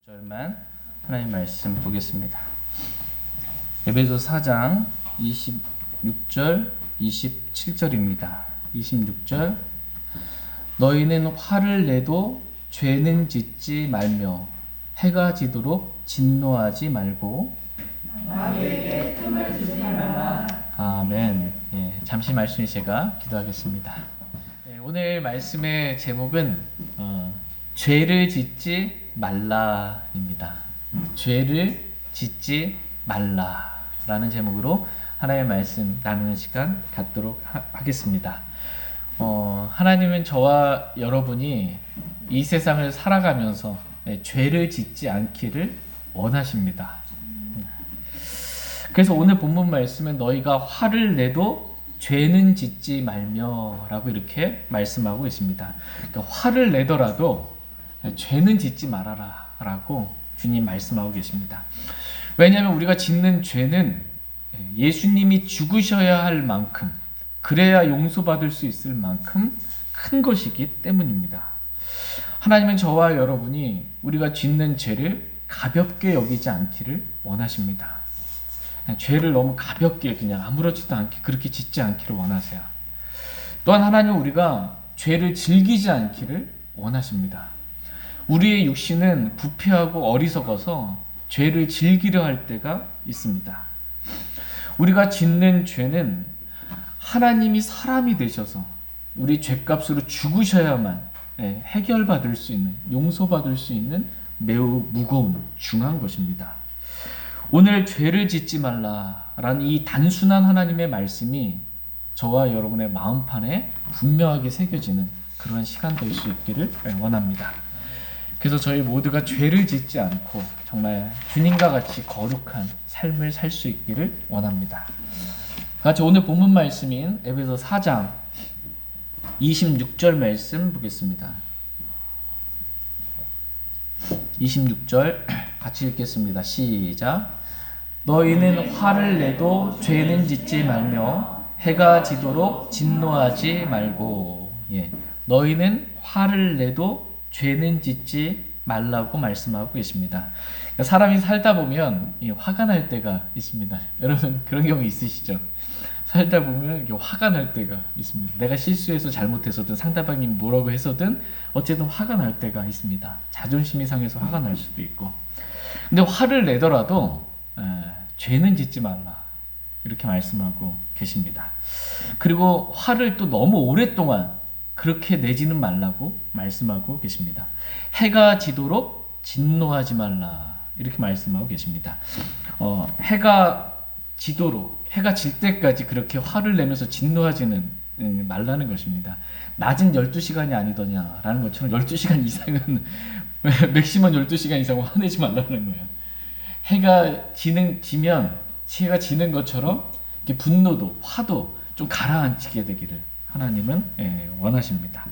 절만 하나님 말씀 보겠습니다. 에베소 4장 26절 27절입니다. 26절 너희는 화를 내도 죄는 짓지 말며 해가 지도록 진노하지 말고 마귀에게 틈을 주지 말라. 아멘. 잠시 말씀을 제가 기도하겠습니다. 오늘 말씀의 제목은 죄를 짓지 말라입니다. 죄를 짓지 말라라는 제목으로 하나님의 말씀 나누는 시간 갖도록 하겠습니다. 하나님은 저와 여러분이 이 세상을 살아가면서 죄를 짓지 않기를 원하십니다. 그래서 오늘 본문 말씀은 너희가 화를 내도 죄는 짓지 말며 라고 이렇게 말씀하고 있습니다. 그러니까 화를 내더라도 죄는 짓지 말아라 라고 주님 말씀하고 계십니다. 왜냐하면 우리가 짓는 죄는 예수님이 죽으셔야 할 만큼, 그래야 용서받을 수 있을 만큼 큰 것이기 때문입니다. 하나님은 저와 여러분이 우리가 짓는 죄를 가볍게 여기지 않기를 원하십니다. 죄를 너무 가볍게 그냥 아무렇지도 않게 그렇게 짓지 않기를 원하세요. 또한 하나님은 우리가 죄를 즐기지 않기를 원하십니다. 우리의 육신은 부패하고 어리석어서 죄를 즐기려 할 때가 있습니다. 우리가 짓는 죄는 하나님이 사람이 되셔서 우리 죄값으로 죽으셔야만 해결받을 수 있는, 용서받을 수 있는 매우 무거운 중한 것입니다. 오늘 죄를 짓지 말라라는 이 단순한 하나님의 말씀이 저와 여러분의 마음판에 분명하게 새겨지는 그런 시간 될 수 있기를 원합니다. 그래서 저희 모두가 죄를 짓지 않고 정말 주님과 같이 거룩한 삶을 살 수 있기를 원합니다. 같이 오늘 본문 말씀인 에베소 4장 26절 말씀 보겠습니다. 26절 같이 읽겠습니다. 시작. 너희는 화를 내도 죄는 짓지 말며 해가 지도록 진노하지 말고. 너희는 화를 내도 죄는 짓지 말라고 말씀하고 계십니다. 사람이 살다 보면 화가 날 때가 있습니다. 여러분 그런 경우 있으시죠? 살다 보면 화가 날 때가 있습니다. 내가 실수해서 잘못해서든 상대방이 뭐라고 해서든 어쨌든 화가 날 때가 있습니다. 자존심이 상해서 화가 날 수도 있고. 근데 화를 내더라도 죄는 짓지 말라 이렇게 말씀하고 계십니다. 그리고 화를 또 너무 오랫동안 그렇게 내지는 말라고 말씀하고 계십니다. 해가 지도록 진노하지 말라 이렇게 말씀하고 계십니다. 해가 지도록, 해가 질 때까지 그렇게 화를 내면서 진노하지는 말라는 것입니다. 낮은 12시간이 아니더냐라는 것처럼 12시간 이상은 맥시멈 12시간 이상은 화내지 말라는 거예요. 해가 지는 것처럼 이렇게 분노도, 화도 좀 가라앉히게 되기를 하나님은 원하십니다.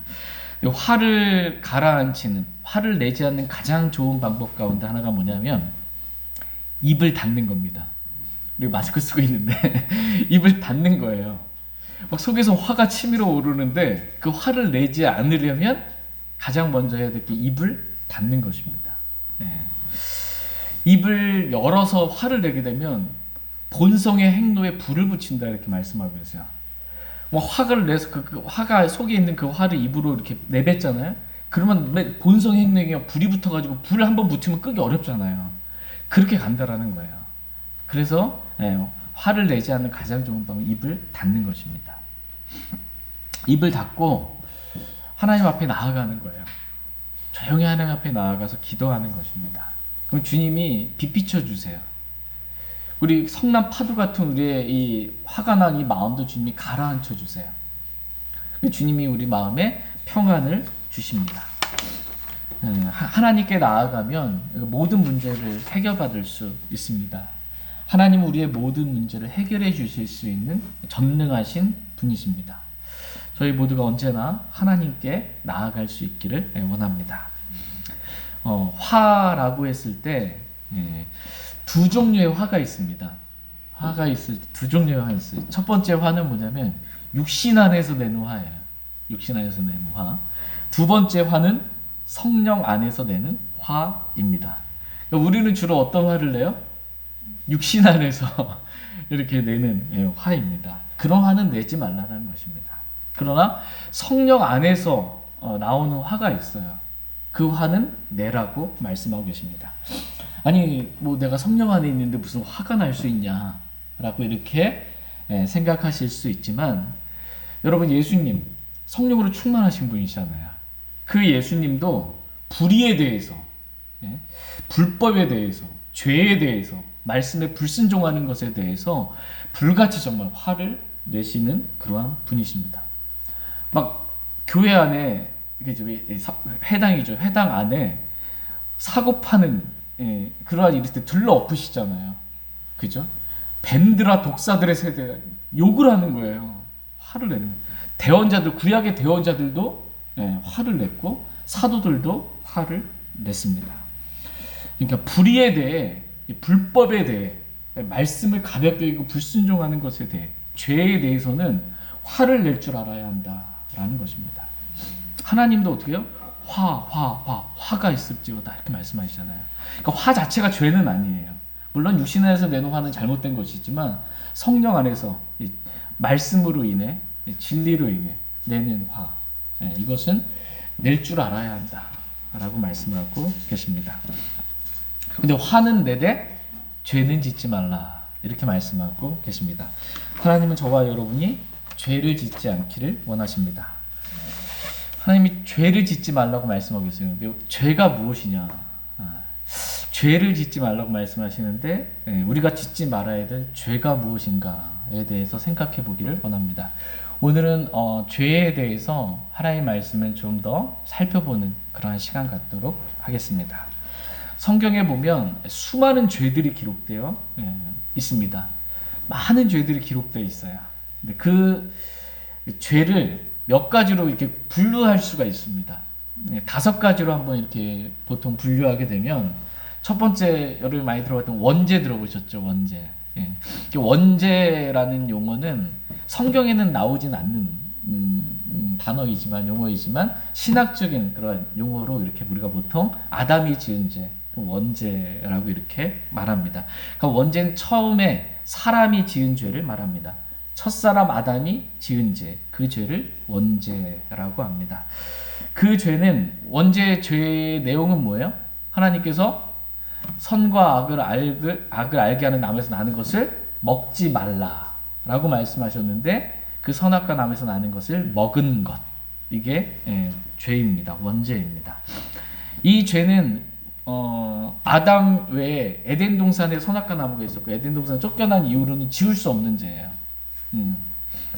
화를 가라앉히는, 화를 내지 않는 가장 좋은 방법 가운데 하나가 뭐냐면 입을 닫는 겁니다. 우리 마스크 쓰고 있는데 입을 닫는 거예요. 막 속에서 화가 치밀어 오르는데 그 화를 내지 않으려면 가장 먼저 해야 될 게 입을 닫는 것입니다. 입을 열어서 화를 내게 되면 본성의 행로에 불을 붙인다 이렇게 말씀하고 있어요. 화를 내서 그 화가 속에 있는 그 화를 입으로 이렇게 내뱉잖아요. 그러면 본성의 행로에 불이 붙어가지고 불을 한번 붙이면 끄기 어렵잖아요. 그렇게 간다라는 거예요. 그래서 화를 내지 않는 가장 좋은 방법은 입을 닫는 것입니다. 입을 닫고 하나님 앞에 나아가는 거예요. 조용히 하나님 앞에 나아가서 기도하는 것입니다. 그럼 주님이 빛 비춰주세요. 우리 성난 파도 같은 우리의 이 화가 난 이 마음도 주님이 가라앉혀 주세요. 주님이 우리 마음에 평안을 주십니다. 하나님께 나아가면 모든 문제를 해결받을 수 있습니다. 하나님은 우리의 모든 문제를 해결해 주실 수 있는 전능하신 분이십니다. 저희 모두가 언제나 하나님께 나아갈 수 있기를 원합니다. 화라고 했을 때 두 종류의 화가 있습니다. 화가 있을 때 두 종류의 화가 있어요. 첫 번째 화는 뭐냐면 육신 안에서 내는 화예요. 육신 안에서 내는 화. 두 번째 화는 성령 안에서 내는 화입니다. 그러니까 우리는 주로 어떤 화를 내요? 육신 안에서 이렇게 내는 화입니다. 그런 화는 내지 말라는 것입니다. 그러나 성령 안에서 나오는 화가 있어요. 그 화는 내라고 말씀하고 계십니다. 아니 뭐 내가 성령 안에 있는데 무슨 화가 날 수 있냐라고 이렇게 생각하실 수 있지만, 여러분 예수님 성령으로 충만하신 분이잖아요. 그 예수님도 불의에 대해서, 불법에 대해서, 죄에 대해서, 말씀에 불순종하는 것에 대해서 불같이 정말 화를 내시는 그러한 분이십니다. 막 교회 안에 회당이죠. 회당 안에 사고 파는 그러한 일일 때 들러 엎으시잖아요. 그죠? 뱀들아 독사들의 세대 욕을 하는 거예요. 화를 내는 거예요. 대언자들, 구약의 대언자들도 화를 냈고 사도들도 화를 냈습니다. 그러니까 불의에 대해, 불법에 대해, 말씀을 가볍게 여기고 불순종하는 것에 대해, 죄에 대해서는 화를 낼 줄 알아야 한다라는 것입니다. 하나님도 어떻게 해요? 화가 있을지어다 이렇게 말씀하시잖아요. 그러니까 화 자체가 죄는 아니에요. 물론 육신 안에서 내는 화는 잘못된 것이지만 성령 안에서 말씀으로 인해, 진리로 인해 내는 화, 이것은 낼 줄 알아야 한다라고 말씀하고 계십니다. 근데 화는 내되 죄는 짓지 말라 이렇게 말씀하고 계십니다. 하나님은 저와 여러분이 죄를 짓지 않기를 원하십니다. 하나님이 죄를 짓지 말라고 말씀하고 계세요. 죄가 무엇이냐? 죄를 짓지 말라고 말씀하시는데 우리가 짓지 말아야 될 죄가 무엇인가에 대해서 생각해 보기를 원합니다. 오늘은 죄에 대해서 하나님의 말씀을 좀 더 살펴보는 그러한 시간 갖도록 하겠습니다. 성경에 보면 수많은 죄들이 기록되어 있습니다. 많은 죄들이 기록되어 있어요. 근데 그 죄를 몇 가지로 이렇게 분류할 수가 있습니다. 5가지로 한번 이렇게 보통 분류하게 되면, 첫 번째 여러분 많이 들어봤던 원죄 들어보셨죠? 원죄. 원죄라는 용어는 성경에는 나오진 않는 단어이지만, 용어이지만 신학적인 그런 용어로 이렇게 우리가 보통 아담이 지은 죄, 원죄라고 이렇게 말합니다. 그러니까 원죄는 처음에 사람이 지은 죄를 말합니다. 첫사람 아담이 지은 죄, 그 죄를 원죄라고 합니다. 그 죄는, 원죄의 죄의 내용은 뭐예요? 하나님께서 선과 악을 알게 하는 나무에서 나는 것을 먹지 말라라고 말씀하셨는데, 그 선악과 나무에서 나는 것을 먹은 것, 이게 죄입니다. 원죄입니다. 이 죄는 아담 외에 에덴 동산에 선악과 나무가 있었고, 에덴 동산 쫓겨난 이후로는 지울 수 없는 죄예요.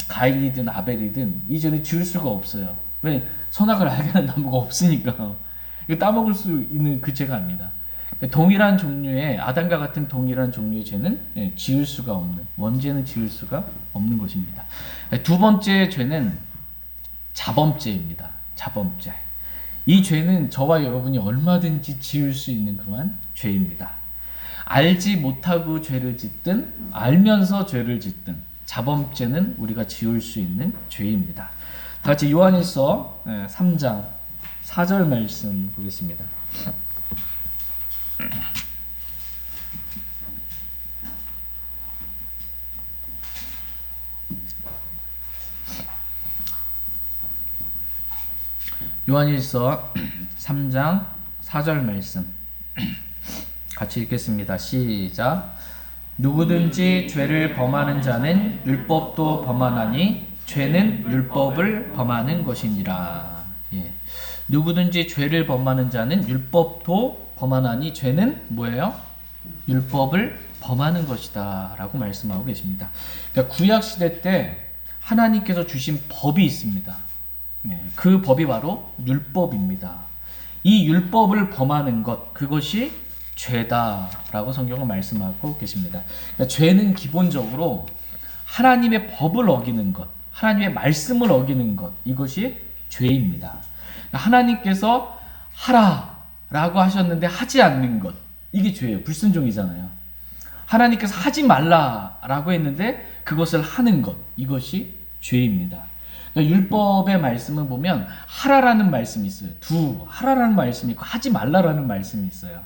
가인이든 아벨이든 이 죄는 지울 수가 없어요. 왜? 선악을 알게 하는 나무가 없으니까. 이거 따먹을 수 있는 그 죄가 아닙니다. 동일한 종류의, 아담과 같은 동일한 종류의 죄는 지울 수가 없는, 원죄는 지울 수가 없는 것입니다. 두 번째 죄는 자범죄입니다. 자범죄. 이 죄는 저와 여러분이 얼마든지 지을 수 있는 그러한 죄입니다. 알지 못하고 죄를 짓든 알면서 죄를 짓든 자범죄는 우리가 지을 수 있는 죄입니다. 다 같이 요한일서 3장 4절 말씀 보겠습니다. 요한일서 3장 4절 말씀 같이 읽겠습니다. 시작. 누구든지 죄를 범하는 자는 율법도 범하나니 죄는 율법을 범하는 것이니라. 누구든지 죄를 범하는 자는 율법도 범하나니 죄는 뭐예요? 율법을 범하는 것이다 라고 말씀하고 계십니다. 그러니까 구약시대 때 하나님께서 주신 법이 있습니다. 그 법이 바로 율법입니다. 이 율법을 범하는 것, 그것이 죄다라고 성경은 말씀하고 계십니다. 그러니까 죄는 기본적으로 하나님의 법을 어기는 것, 하나님의 말씀을 어기는 것, 이것이 죄입니다. 그러니까 하나님께서 하라라고 하셨는데 하지 않는 것, 이게 죄예요. 불순종이잖아요. 하나님께서 하지 말라라고 했는데 그것을 하는 것, 이것이 죄입니다. 그러니까 율법의 말씀을 보면 하라라는 말씀이 있어요. 하라라는 말씀이 있고 하지 말라라는 말씀이 있어요.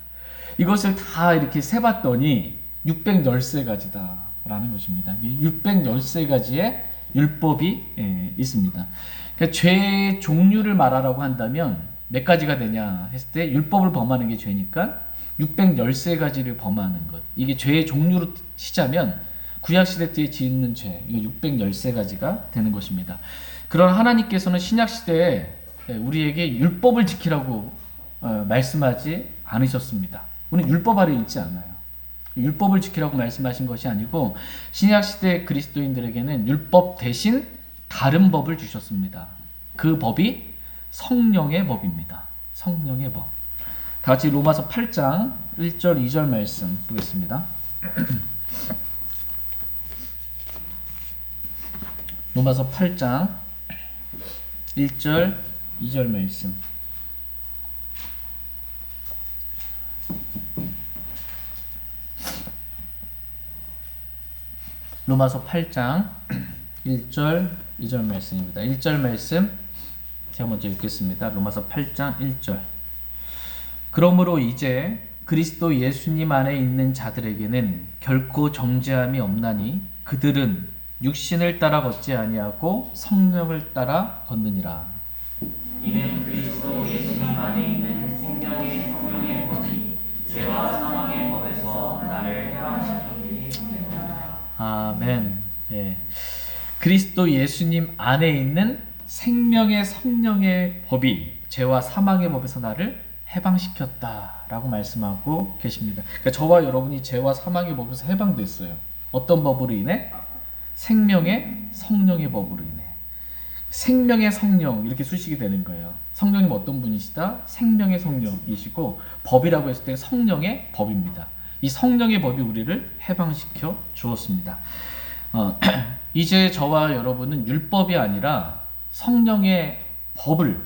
이것을 다 이렇게 세봤더니 613가지다라는 것입니다. 613가지의 율법이 있습니다. 그러니까 죄의 종류를 말하라고 한다면 몇 가지가 되냐 했을 때 율법을 범하는 게 죄니까 613가지를 범하는 것. 이게 죄의 종류로 치자면 구약시대 때 짓는 죄, 이거 613가지가 되는 것입니다. 그러나 하나님께서는 신약시대에 우리에게 율법을 지키라고 말씀하지 않으셨습니다. 우리는 율법 아래 있지 않아요. 율법을 지키라고 말씀하신 것이 아니고 신약시대 그리스도인들에게는 율법 대신 다른 법을 주셨습니다. 그 법이 성령의 법입니다. 성령의 법. 다 같이 로마서 8장 1절 2절 말씀 보겠습니다. 로마서 8장 1절 2절 말씀. 로마서 8장 1절 2절 말씀입니다. 1절 말씀 제가 먼저 읽겠습니다. 로마서 8장 1절. 그러므로 이제 그리스도 예수님 안에 있는 자들에게는 결코 정죄함이 없나니 그들은 육신을 따라 걷지 아니하고 성령을 따라 걷느니라. 이는 그리스도 예수님 안에 있는 생명의 성령의 법이 죄와 사망의 법에서 나를 해방시켰으니. 아멘. 예. 그리스도 예수님 안에 있는 생명의 성령의 법이 죄와 사망의 법에서 나를 해방시켰다라고 말씀하고 계십니다. 그러니까 저와 여러분이 죄와 사망의 법에서 해방됐어요. 어떤 법으로 인해? 생명의 성령의 법으로 인해. 생명의 성령 이렇게 수식이 되는 거예요. 성령님 어떤 분이시다? 생명의 성령이시고 법이라고 했을 때 성령의 법입니다. 이 성령의 법이 우리를 해방시켜 주었습니다. 이제 저와 여러분은 율법이 아니라 성령의 법을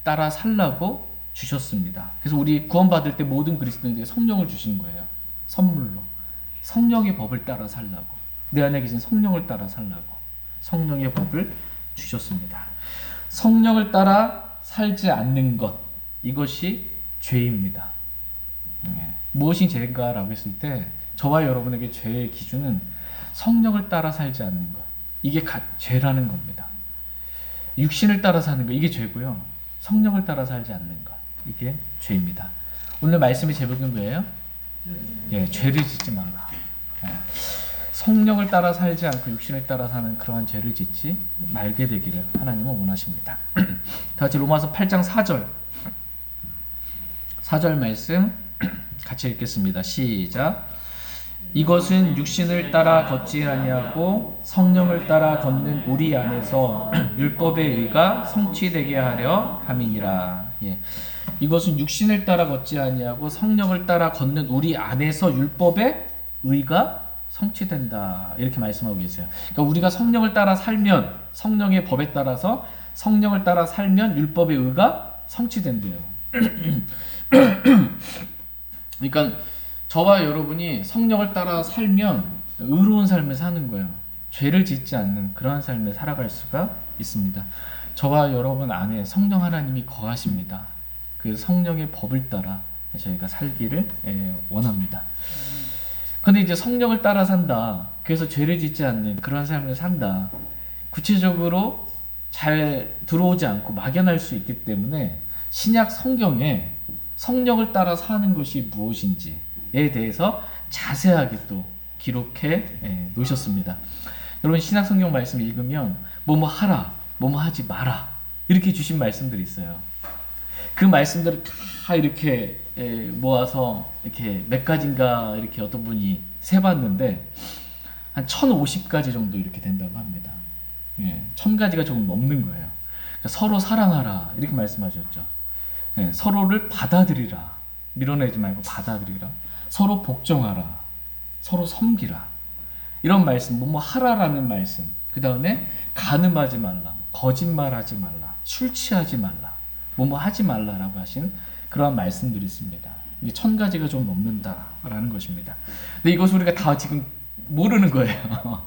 따라 살라고 주셨습니다. 그래서 우리 구원받을 때 모든 그리스도인들에게 성령을 주신 거예요. 선물로. 성령의 법을 따라 살라고. 내 안에 계신 성령을 따라 살라고. 성령의 법을 주셨습니다. 성령을 따라 살지 않는 것. 이것이 죄입니다. 무엇이 죄인가라고 했을 때 저와 여러분에게 죄의 기준은 성령을 따라 살지 않는 것. 이게 죄라는 겁니다. 육신을 따라 사는 것. 이게 죄고요. 성령을 따라 살지 않는 것. 이게 죄입니다. 오늘 말씀의 제목은 뭐예요? 예, 죄를 짓지 말라. 성령을 따라 살지 않고 육신을 따라 사는 그러한 죄를 짓지 말게 되기를 하나님은 원하십니다. 다 같이 로마서 8장 4절 4절 말씀 같이 읽겠습니다. 시작. 이것은 육신을 따라 걷지 아니하고 성령을 따라 걷는 우리 안에서 율법의 의가 성취되게 하려 함이니라. 예. 이것은 육신을 따라 걷지 아니하고 성령을 따라 걷는 우리 안에서 율법의 의가 성취된다. 이렇게 말씀하고 계세요. 그러니까 우리가 성령을 따라 살면 성령의 법에 따라서 성령을 따라 살면 율법의 의가 성취된대요. 그러니까 저와 여러분이 성령을 따라 살면 의로운 삶을 사는 거예요. 죄를 짓지 않는 그러한 삶을 살아갈 수가 있습니다. 저와 여러분 안에 성령 하나님이 거하십니다. 그 성령의 법을 따라 저희가 살기를 원합니다. 근데 이제 성령을 따라 산다. 그래서 죄를 짓지 않는 그런 삶을 산다. 구체적으로 잘 들어오지 않고 막연할 수 있기 때문에 신약 성경에 성령을 따라 사는 것이 무엇인지에 대해서 자세하게 또 기록해 놓으셨습니다. 여러분 신약 성경 말씀 읽으면 뭐뭐 하라, 뭐뭐 하지 마라 이렇게 주신 말씀들이 있어요. 그 말씀들을 다 이렇게 모아서 이렇게 몇 가지인가 이렇게 어떤 분이 세봤는데 한 1050가지 정도 이렇게 된다고 합니다. 1000가지가 조금 넘는 거예요. 그러니까 서로 사랑하라 이렇게 말씀하셨죠. 서로를 받아들이라, 밀어내지 말고 받아들이라, 서로 복종하라, 서로 섬기라 이런 말씀, 뭐뭐 하라라는 말씀, 그 다음에 간음하지 말라, 거짓말하지 말라, 술 취하지 말라, 뭐뭐 하지 말라라고 하신 그러한 말씀들이 있습니다. 이게 1000가지가 좀 넘는다라는 것입니다. 근데 이것을 우리가 다 지금 모르는 거예요.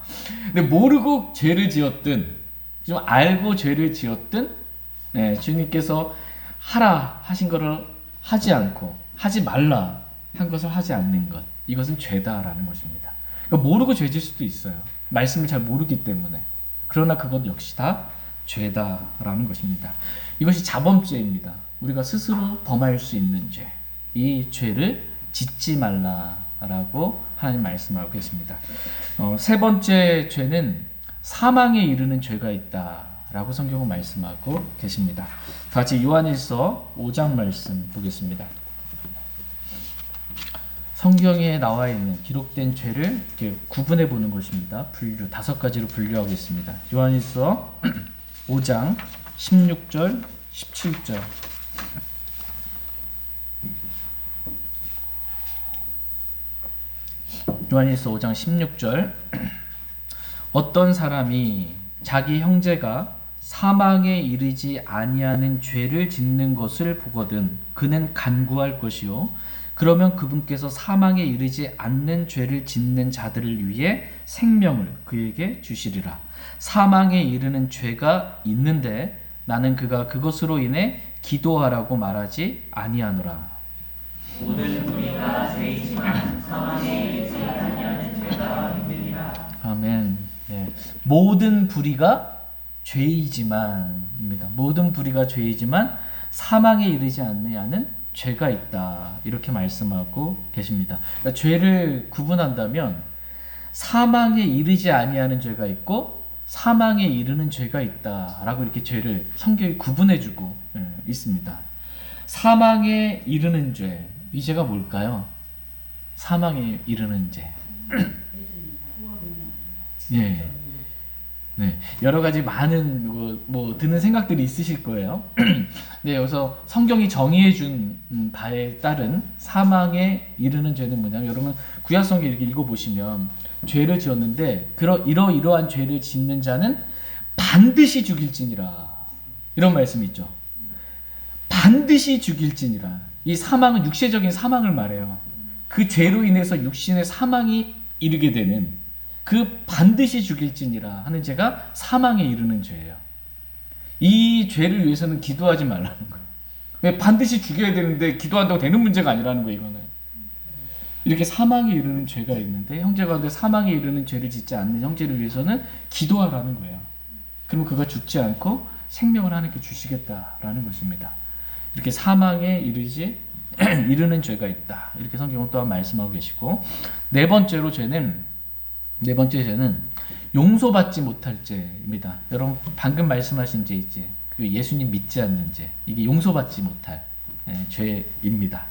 근데 모르고 죄를 지었든 좀 알고 죄를 지었든 주님께서 하라 하신 거를 하지 않고 하지 말라 한 것을 하지 않는 것, 이것은 죄다라는 것입니다. 그러니까 모르고 죄질 수도 있어요. 말씀을 잘 모르기 때문에. 그러나 그것 역시 다 죄다라는 것입니다. 이것이 자범죄입니다. 우리가 스스로 범할 수 있는 죄. 이 죄를 짓지 말라라고 하나님 말씀하고 계십니다. 세 번째 죄는 사망에 이르는 죄가 있다라고 성경은 말씀하고 계십니다. 다 같이 요한일서 5장 말씀 보겠습니다. 성경에 나와 있는 기록된 죄를 이렇게 구분해 보는 것입니다. 분류, 5가지로 분류하겠습니다. 요한일서 5장 16절, 17절. 요한일서 5장 16절. 어떤 사람이 자기 형제가 사망에 이르지 아니하는 죄를 짓는 것을 보거든 그는 간구할 것이요 그러면 그분께서 사망에 이르지 않는 죄를 짓는 자들을 위해 생명을 그에게 주시리라. 사망에 이르는 죄가 있는데 나는 그가 그것으로 인해 기도하라고 말하지 아니하노라. 모든 우리가 죄이지만 사망에 이르지 아니하는 죄가 있느니라. 아멘. 네. 모든 불의가 죄이지만입니다. 모든 불의가 죄이지만 사망에 이르지 않느냐는 죄가 있다. 이렇게 말씀하고 계십니다. 그러니까 죄를 구분한다면 사망에 이르지 아니하는 죄가 있고 사망에 이르는 죄가 있다라고 이렇게 죄를 성경이 구분해주고 있습니다. 사망에 이르는 죄, 이 죄가 뭘까요? 사망에 이르는 죄. 예. 네, 여러 가지 많은 뭐 드는 생각들이 있으실 거예요. 네, 여기서 성경이 정의해 준 바에 따른 사망에 이르는 죄는 뭐냐면 여러분 구약성경 이렇게 읽어 보시면 죄를 지었는데 이러이러한 죄를 짓는 자는 반드시 죽일지니라. 이런 말씀이 있죠. 반드시 죽일지니라. 이 사망은 육체적인 사망을 말해요. 그 죄로 인해서 육신의 사망이 이르게 되는 그 반드시 죽일지니라 하는 죄가 사망에 이르는 죄예요. 이 죄를 위해서는 기도하지 말라는 거예요. 왜 반드시 죽여야 되는데 기도한다고 되는 문제가 아니라는 거예요. 이거는 이렇게 사망에 이르는 죄가 있는데 형제 가운데 사망에 이르는 죄를 짓지 않는 형제를 위해서는 기도하라는 거예요. 그러면 그가 죽지 않고 생명을 하나님께 주시겠다라는 것입니다. 이렇게 사망에 이르는 죄가 있다. 이렇게 성경은 또한 말씀하고 계시고 네 번째 죄는 용서받지 못할 죄입니다. 여러분 방금 말씀하신 죄 있지. 그 예수님 믿지 않는 죄. 이게 용서받지 못할 죄입니다.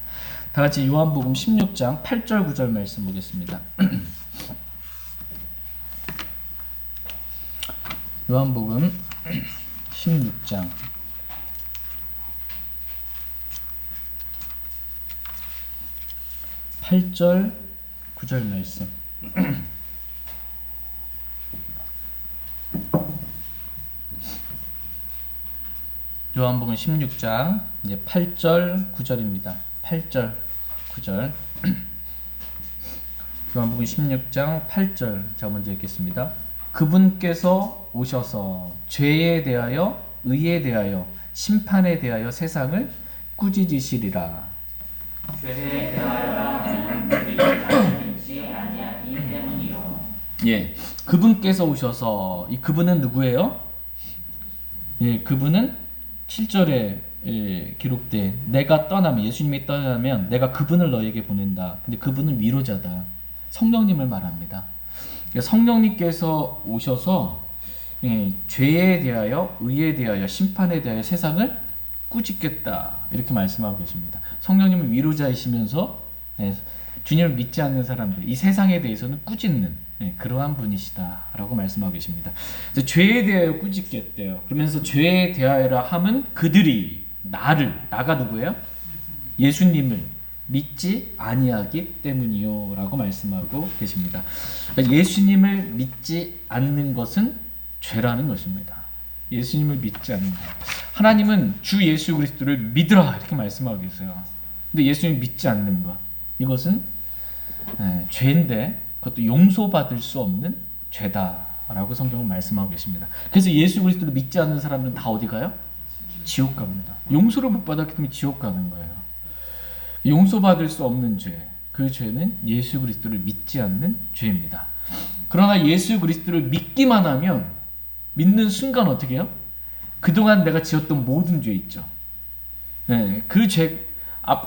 다 같이 요한복음 16장 8절 9절 말씀 보겠습니다. 요한복음 16장 8절 9절 말씀. 요한복음 16장 이제 8절 9절입니다. 8절 9절. 요한복음 16장 8절 제가 먼저 읽겠습니다. 그분께서 오셔서 죄에 대하여 의에 대하여 심판에 대하여 세상을 꾸짖으시리라. 죄에 대하여라 우리가 믿지 아니하기 때문이요. 예, 그분께서 오셔서 이 그분은 누구예요? 예, 그분은 7절에 기록된 내가 떠나면 예수님이 떠나면 내가 그분을 너에게 보낸다. 근데 그분은 위로자다. 성령님을 말합니다. 성령님께서 오셔서 죄에 대하여 의에 대하여 심판에 대하여 세상을 꾸짖겠다. 이렇게 말씀하고 계십니다. 성령님은 위로자이시면서 주님을 믿지 않는 사람들, 이 세상에 대해서는 꾸짖는 그러한 분이시다라고 말씀하고 계십니다. 죄에 대하여 꾸짖겠대요. 그러면서 죄에 대하여라 함은 그들이 나가 누구예요? 예수님을 믿지 아니하기 때문이요 라고 말씀하고 계십니다. 예수님을 믿지 않는 것은 죄라는 것입니다. 예수님을 믿지 않는 것. 하나님은 주 예수 그리스도를 믿으라 이렇게 말씀하고 계세요. 근데 예수님 믿지 않는 것, 이것은 죄인데 그것도 용서받을 수 없는 죄다라고 성경은 말씀하고 계십니다. 그래서 예수 그리스도를 믿지 않는 사람들은 다 어디 가요? 지옥 갑니다. 용서를 못 받았기 때문에 지옥 가는 거예요. 용서받을 수 없는 죄. 그 죄는 예수 그리스도를 믿지 않는 죄입니다. 그러나 예수 그리스도를 믿기만 하면 믿는 순간 어떻게 해요? 그동안 내가 지었던 모든 죄 있죠. 네, 그 죄,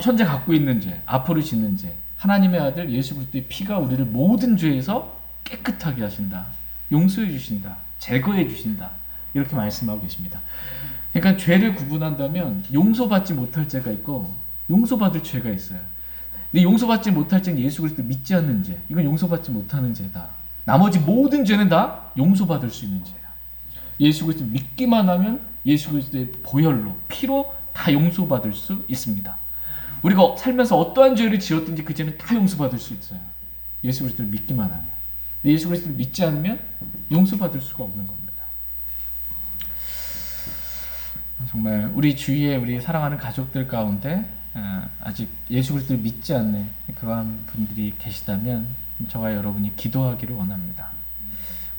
현재 갖고 있는 죄, 앞으로 짓는 죄, 하나님의 아들 예수 그리스도의 피가 우리를 모든 죄에서 깨끗하게 하신다. 용서해 주신다. 제거해 주신다. 이렇게 말씀하고 계십니다. 그러니까 죄를 구분한다면 용서받지 못할 죄가 있고 용서받을 죄가 있어요. 근데 용서받지 못할 죄는 예수 그리스도를 믿지 않는 죄. 이건 용서받지 못하는 죄다. 나머지 모든 죄는 다 용서받을 수 있는 죄야. 예수 그리스도 믿기만 하면 예수 그리스도의 보혈로, 피로 다 용서받을 수 있습니다. 우리가 살면서 어떠한 죄를 지었든지 그 죄는 다 용서받을 수 있어요. 예수 그리스도를 믿기만 하면. 근데 예수 그리스도를 믿지 않으면 용서받을 수가 없는 겁니다. 정말 우리 주위에 우리 사랑하는 가족들 가운데 아직 예수 그리스도를 믿지 않는 그러한 분들이 계시다면 저와 여러분이 기도하기를 원합니다.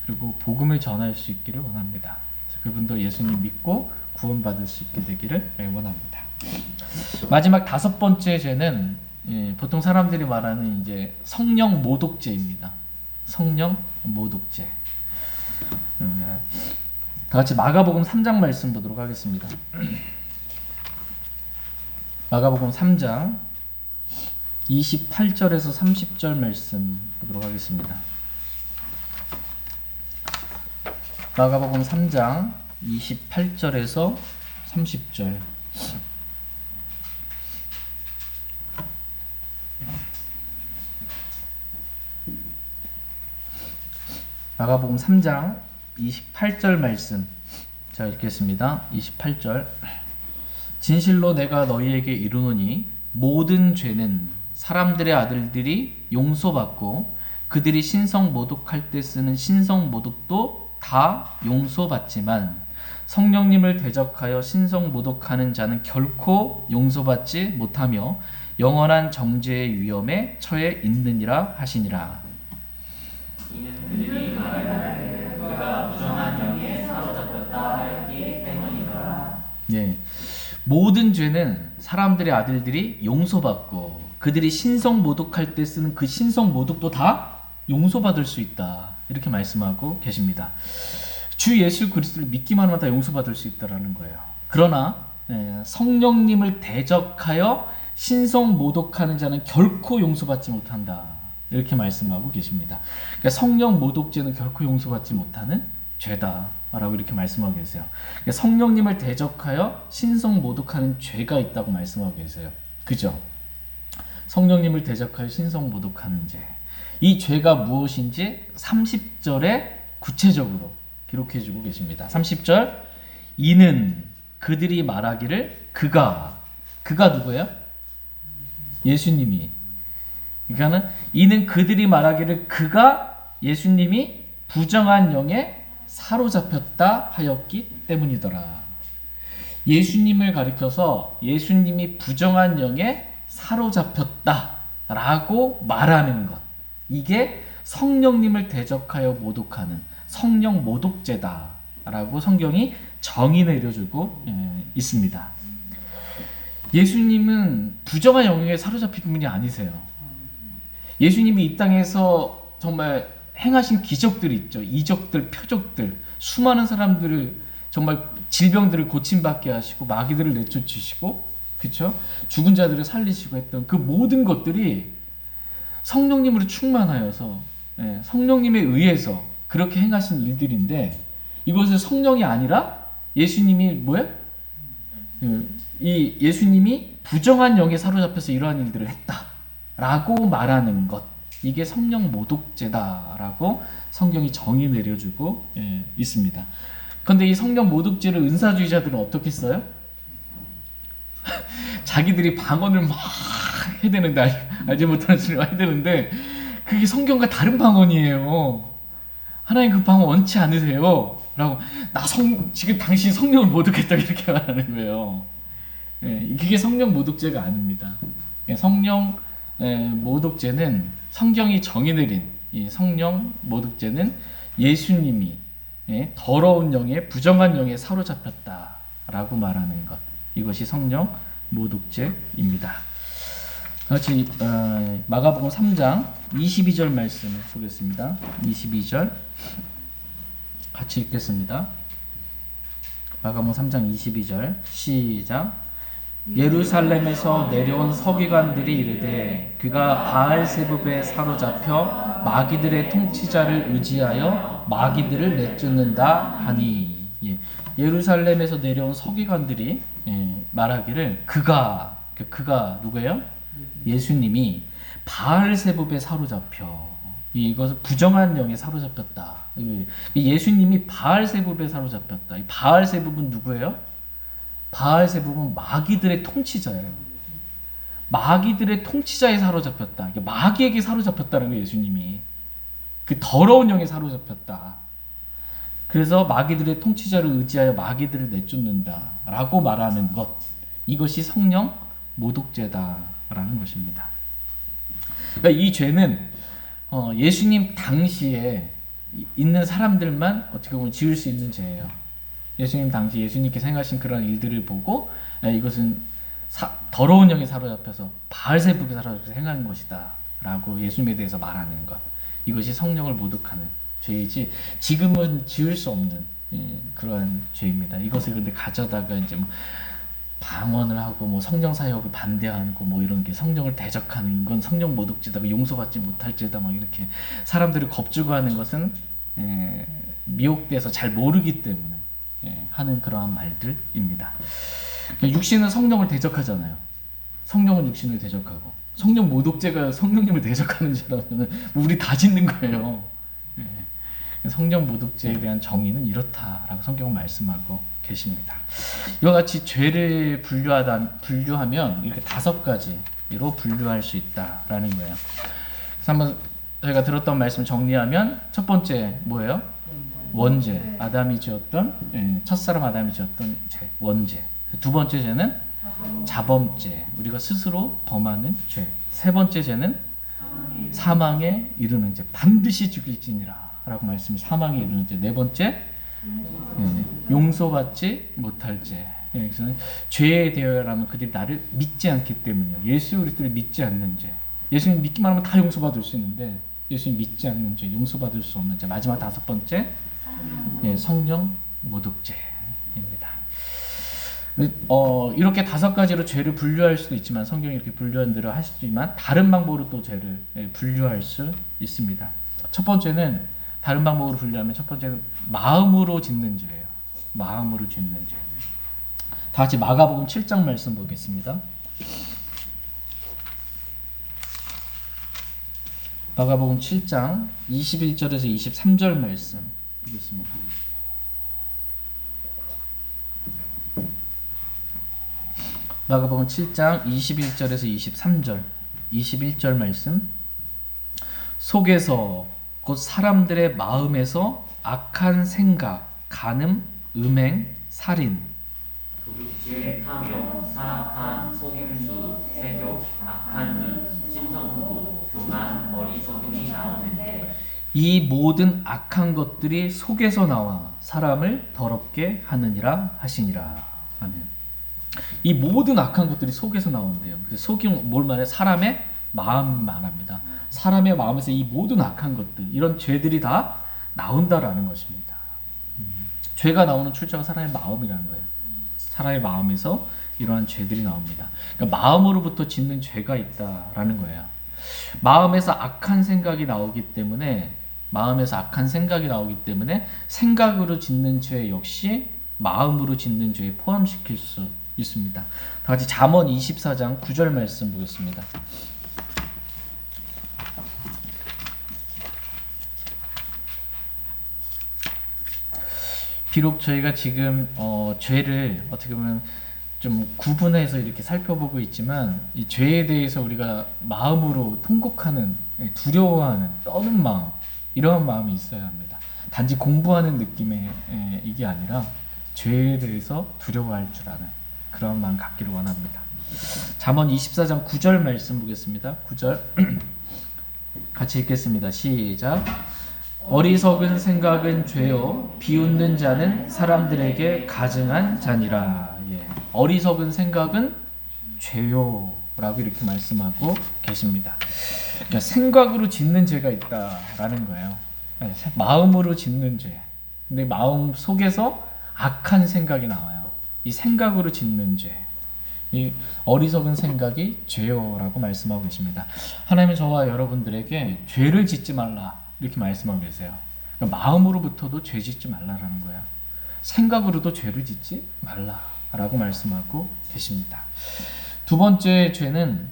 그리고 복음을 전할 수 있기를 원합니다. 그래서 그분도 예수님 믿고 구원받을 수 있게 되기를 원합니다. 마지막 5번째 죄는 보통 사람들이 말하는 이제 성령 모독죄입니다. 성령 모독죄. 다 같이 마가복음 3장 말씀 보도록 하겠습니다. 마가복음 3장 28절에서 30절 말씀 보도록 하겠습니다. 마가복음 3장 28절에서 30절. 마가복음 3장 28절 말씀. 자, 읽겠습니다. 28절. 진실로 내가 너희에게 이르노니 모든 죄는 사람들의 아들들이 용서받고 그들이 신성 모독할 때 쓰는 신성 모독도 다 용서받지만 성령님을 대적하여 신성 모독하는 자는 결코 용서받지 못하며 영원한 정죄의 위험에 처해 있느니라 하시니라. 이는 그들이 말하기를 그가 부정한 영에 사로잡혔다 하였기 때문이더라. 예, 모든 죄는 사람들의 아들들이 용서받고 그들이 신성 모독할 때 쓰는 그 신성 모독도 다 용서받을 수 있다. 이렇게 말씀하고 계십니다. 주 예수 그리스도를 믿기만 하면 다 용서받을 수 있다라는 거예요. 그러나 성령님을 대적하여 신성 모독하는 자는 결코 용서받지 못한다. 이렇게 말씀하고 계십니다. 그러니까 성령 모독죄는 결코 용서받지 못하는 죄다라고 이렇게 말씀하고 계세요. 그러니까 성령님을 대적하여 신성 모독하는 죄가 있다고 말씀하고 계세요. 그죠? 성령님을 대적하여 신성 모독하는 죄. 이 죄가 무엇인지 30절에 구체적으로 기록해주고 계십니다. 30절. 이는 그들이 말하기를 그가 누구예요? 예수님이. 그러니까는 이는 그들이 말하기를 그가 예수님이 부정한 영에 사로잡혔다 하였기 때문이더라. 예수님을 가리켜서 예수님이 부정한 영에 사로잡혔다라고 말하는 것. 이게 성령님을 대적하여 모독하는 성령 모독죄다라고 성경이 정의 내려주고 있습니다. 예수님은 부정한 영에 사로잡힌 분이 아니세요. 예수님이 이 땅에서 정말 행하신 기적들이 있죠. 이적들, 표적들, 수많은 사람들을 정말 질병들을 고침받게 하시고 마귀들을 내쫓으시고, 그렇죠? 죽은 자들을 살리시고 했던 그 모든 것들이 성령님으로 충만하여서 성령님에 의해서 그렇게 행하신 일들인데, 이것을 성령이 아니라 예수님이 뭐예요? 이 예수님이 부정한 영에 사로잡혀서 이러한 일들을 했다라고 말하는 것, 이게 성령 모독죄다라고 성경이 정의 내려주고 있습니다. 그런데 이 성령 모독죄를 은사주의자들은 어떻게 써요? 자기들이 방언을 막 해야 되는데, 알지 못하는 소리를 해야 되는데 그게 성경과 다른 방언이에요. 하나님 그 방언 원치 않으세요 라고, 지금 당신이 성령을 모독했다 이렇게 말하는 거예요. 그게 성령 모독죄가 아닙니다. 성령 모독죄는 성경이 정의 내린 이 성령 모독죄는 예수님이 더러운 영에, 부정한 영에 사로잡혔다라고 말하는 것, 이것이 성령 모독죄입니다. 같이 마가복음 3장 22절 말씀을 보겠습니다. 22절 같이 읽겠습니다. 마가복음 3장 22절 시작. 예루살렘에서 내려온 서기관들이 이르되 그가 바알세붑에 사로잡혀 마귀들의 통치자를 의지하여 마귀들을 내쫓는다 하니. 예루살렘에서 내려온 서기관들이 말하기를 그가 누구예요? 예수님이 바알세붑에 사로잡혀, 이것을 부정한 영에 사로잡혔다. 예수님이 바알세붑에 사로잡혔다. 이 바알세붑은 누구예요? 바알세붑은 마귀들의 통치자예요. 마귀들의 통치자에 사로잡혔다. 마귀에게 사로잡혔다는 거예요. 예수님이 그 더러운 영에 사로잡혔다. 그래서 마귀들의 통치자를 의지하여 마귀들을 내쫓는다라고 말하는 것, 이것이 성령 모독죄다라는 것입니다. 그러니까 이 죄는 예수님 당시에 있는 사람들만 어떻게 보면 지을 수 있는 죄예요. 예수님 당시 예수님께서 행하신 그런 일들을 보고 이것은 더러운 영에 사로잡혀서 바알세붑에 사로잡혀서 행하는 것이다 라고 예수님에 대해서 말하는 것, 이것이 성령을 모독하는 죄이지 지금은 지을 수 없는 그러한 죄입니다. 이것을 근데 가져다가 이제 뭐 방언을 하고 뭐 성령 사역을 반대하고 뭐 이런 게 성령을 대적하는, 이건 성령 모독죄다, 용서받지 못할 죄다, 막 이렇게 사람들을 겁주고 하는 것은 미혹돼서 잘 모르기 때문에 하는 그러한 말들입니다. 그러니까 육신은 성령을 대적하잖아요. 성령은 육신을 대적하고, 성령 모독죄가 성령님을 대적하는 죄라면 우리 다 짓는 거예요. 성령 모독죄에 대한 정의는 이렇다라고 성경은 말씀하고 계십니다. 이와 같이 죄를 분류하면 이렇게 5가지로 분류할 수 있다라는 거예요. 그래서 한번 저희가 들었던 말씀 정리하면, 첫 번째 뭐예요? 원죄, 아담이 지었던, 첫사람 아담이 지었던 죄, 원죄. 두 번째 죄는 자범죄, 우리가 스스로 범하는 죄. 세 번째 죄는 사망에 이르는 죄, 반드시 죽일지니라 라고 말씀이 사망에 이르는 죄. 네 번째 용서받지 못할 죄. 여기서는 죄에 대하여라면 그들이 나를 믿지 않기 때문이요. 예수 그리스도를 믿지 않는 죄. 예수님 믿기만 하면 다 용서받을 수 있는데 예수님 믿지 않는 죄, 용서받을 수 없는 죄. 마지막 5번째 성령 모독죄입니다. 이렇게 5가지로 죄를 분류할 수도 있지만, 성경이 이렇게 분류한 대로 하시지만 다른 방법으로 또 죄를 분류할 수 있습니다. 첫 번째는, 다른 방법으로 분류하면 첫 번째는 마음으로 짓는 죄예요. 마음으로 짓는 죄. 다 같이 마가복음 7장 말씀 보겠습니다. 마가복음 7장 21절에서 23절 말씀 보겠습니다. 마가복음 7장 21절에서 23절, 21절 말씀. 속에서, 곧 사람들의 마음에서 악한 생각, 간음, 음행, 살인, 도둑질, 탐욕, 사악한, 속임수, 세욕, 악한 일, 신성부고, 교만, 어리석음이 나오는데 이 모든 악한 것들이 속에서 나와 사람을 더럽게 하느니라 하시니라. 아멘. 이 모든 악한 것들이 속에서 나온대요. 그래서 속이 뭘 말해? 사람의 마음 말합니다. 사람의 마음에서 이 모든 악한 것들, 이런 죄들이 다 나온다라는 것입니다. 죄가 나오는 출처가 사람의 마음이라는 거예요. 사람의 마음에서 이러한 죄들이 나옵니다. 그러니까 마음으로부터 짓는 죄가 있다라는 거예요. 마음에서 악한 생각이 나오기 때문에, 생각으로 짓는 죄 역시 마음으로 짓는 죄에 포함시킬 수 있습니다. 다 같이 잠언 24장 9절 말씀 보겠습니다. 비록 저희가 지금 죄를 어떻게 보면 좀 구분해서 이렇게 살펴보고 있지만, 이 죄에 대해서 우리가 마음으로 통곡하는, 두려워하는, 떠는 마음, 이러한 마음이 있어야 합니다. 단지 공부하는 느낌의 이게 아니라 죄에 대해서 두려워할 줄 아는 그런 마음 갖기를 원합니다. 잠언 24장 9절 말씀 보겠습니다. 9절 같이 읽겠습니다. 시작. 어리석은 생각은 죄요, 비웃는 자는 사람들에게 가증한 자니라. 어리석은 생각은 죄요 라고 이렇게 말씀하고 계십니다. 그러니까 생각으로 짓는 죄가 있다라는 거예요. 마음으로 짓는 죄. 근데 마음 속에서 악한 생각이 나와요. 이 생각으로 짓는 죄. 이 어리석은 생각이 죄요라고 말씀하고 계십니다. 하나님은 저와 여러분들에게 죄를 짓지 말라 이렇게 말씀하고 계세요. 그러니까 마음으로부터도 죄 짓지 말라라는 거야. 생각으로도 죄를 짓지 말라라고 말씀하고 계십니다. 두 번째 죄는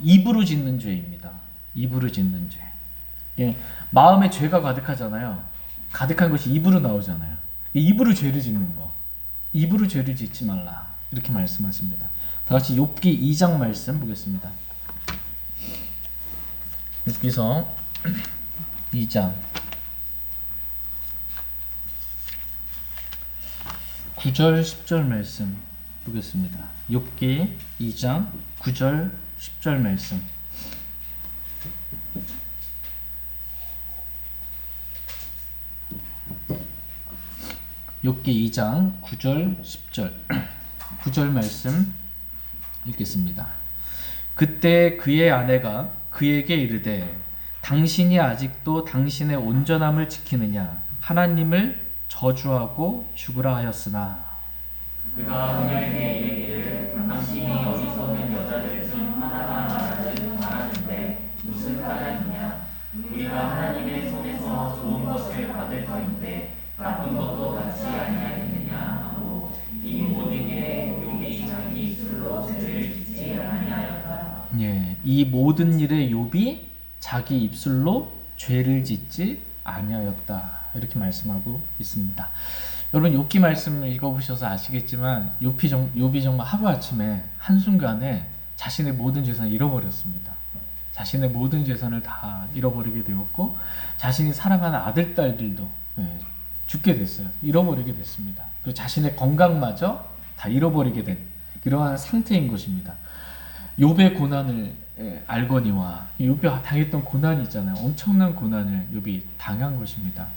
입으로 짓는 죄입니다. 입으로 짓는 죄. 예, 마음에 죄가 가득하잖아요. 가득한 것이 입으로 나오잖아요. 입으로 죄를 짓는 거. 입으로 죄를 짓지 말라 이렇게 말씀하십니다. 다 같이 욥기 2장 말씀 보겠습니다. 욥기서 2장 9절 10절 말씀 보겠습니다. 욥기 2장 9절 10절 말씀. 욥기 2장 9절 10절 9절 말씀 읽겠습니다. 그때 그의 아내가 그에게 이르되 당신이 아직도 당신의 온전함을 지키느냐 하나님을 저주하고 죽으라 하였으나 그가 그녀에게 이르기를 당신이 어리석은 여자들 중 하나가 말하는데 무슨 까닭이냐 우리가 하나님의 손에서 좋은 것을 받을 터인데 나쁜 것도 받지 아니하겠느냐 하고 이 모든 일에 욥이 자기 입술로 죄를 짓지 아니하였다. 예, 이 모든 일에 욥이 자기 입술로 죄를 짓지 아니하였다 이렇게 말씀하고 있습니다. 여러분 욥기 말씀을 읽어보셔서 아시겠지만 욥이 정말 하루아침에 한순간에 자신의 모든 재산을 잃어버렸습니다. 자신의 모든 재산을 다 잃어버리게 되었고 자신이 사랑하는 아들, 딸들도 죽게 됐어요. 잃어버리게 됐습니다. 그리고 자신의 건강마저 다 잃어버리게 된 이러한 상태인 것입니다. 욥의 고난을 알거니와 욥이 당했던 고난이 있잖아요. 엄청난 고난을 욥이 당한 것입니다.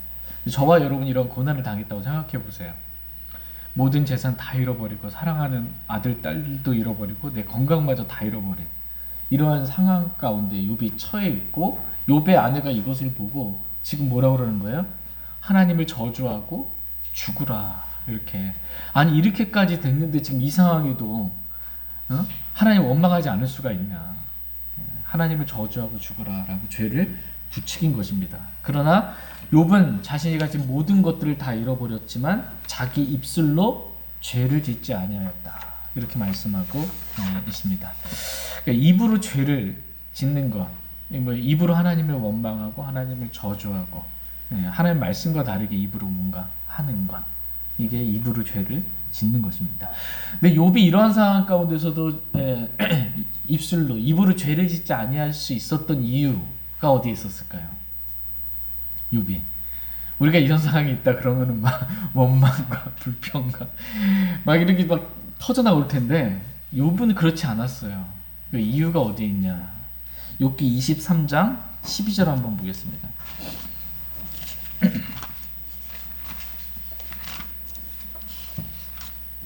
저와 여러분이 이런 고난을 당했다고 생각해 보세요. 모든 재산 다 잃어버리고 사랑하는 아들, 딸도 잃어버리고 내 건강마저 다 잃어버린 이러한 상황 가운데 욥이 처해 있고 욥의 아내가 이것을 보고 지금 뭐라고 그러는 거예요? 하나님을 저주하고 죽으라 이렇게. 아니 이렇게까지 됐는데 지금 이 상황에도 하나님 원망하지 않을 수가 있냐. 하나님을 저주하고 죽으라라고 죄를 부추긴 것입니다. 그러나 욥은 자신이 가진 모든 것들을 다 잃어버렸지만 자기 입술로 죄를 짓지 아니하였다 이렇게 말씀하고 있습니다. 그러니까 입으로 죄를 짓는 것, 입으로 하나님을 원망하고 하나님을 저주하고 하나님 말씀과 다르게 입으로 뭔가 하는 것, 이게 입으로 죄를 짓는 것입니다. 근데 욥이 이러한 상황 가운데서도 입으로 죄를 짓지 아니할 수 있었던 이유가 어디에 있었을까요? 욥이 우리가 이런 상황이 있다 그러면은 막 원망과 불평과 막 이렇게 막 터져 나올 텐데 욥은 그렇지 않았어요. 그 이유가 어디에 있냐? 욥기 23장 12절 한번 보겠습니다.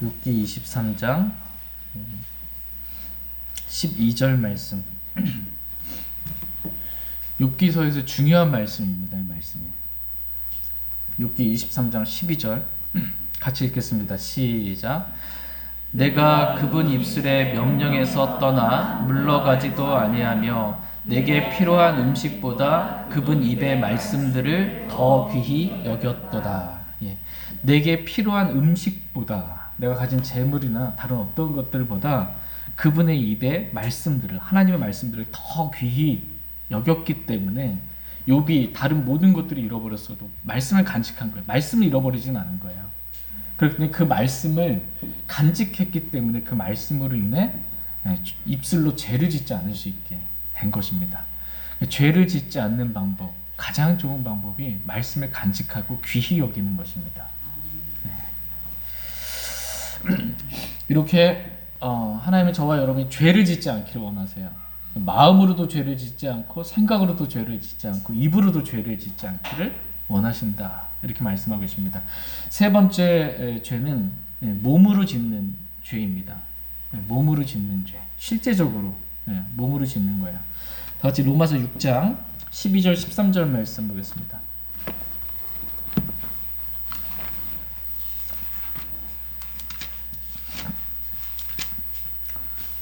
욥기 23장 12절 말씀. 욥기서에서 중요한 말씀입니다. 이 말씀이. 욥기 23장 12절 같이 읽겠습니다. 시작. 내가 그분 입술의 명령에서 떠나 물러가지도 아니하며 내게 필요한 음식보다 그분 입의 말씀들을 더 귀히 여겼도다. 예. 내게 필요한 음식보다 내가 가진 재물이나 다른 어떤 것들보다 그분의 입의 말씀들을, 하나님의 말씀들을 더 귀히 여겼기 때문에 욥이 다른 모든 것들을 잃어버렸어도 말씀을 간직한 거예요. 말씀을 잃어버리지는 않은 거예요. 그렇기 그 말씀을 간직했기 때문에 그 말씀으로 인해 입술로 죄를 짓지 않을 수 있게 된 것입니다. 죄를 짓지 않는 방법, 가장 좋은 방법이 말씀을 간직하고 귀히 여기는 것입니다. 이렇게 하나님은 저와 여러분이 죄를 짓지 않기를 원하세요. 마음으로도 죄를 짓지 않고 생각으로도 죄를 짓지 않고 입으로도 죄를 짓지 않기를 원하신다. 이렇게 말씀하고 계십니다. 세 번째 죄는 몸으로 짓는 죄입니다. 몸으로 짓는 죄. 실제적으로 몸으로 짓는 거예요. 같이 로마서 6장 12절 13절 말씀 보겠습니다.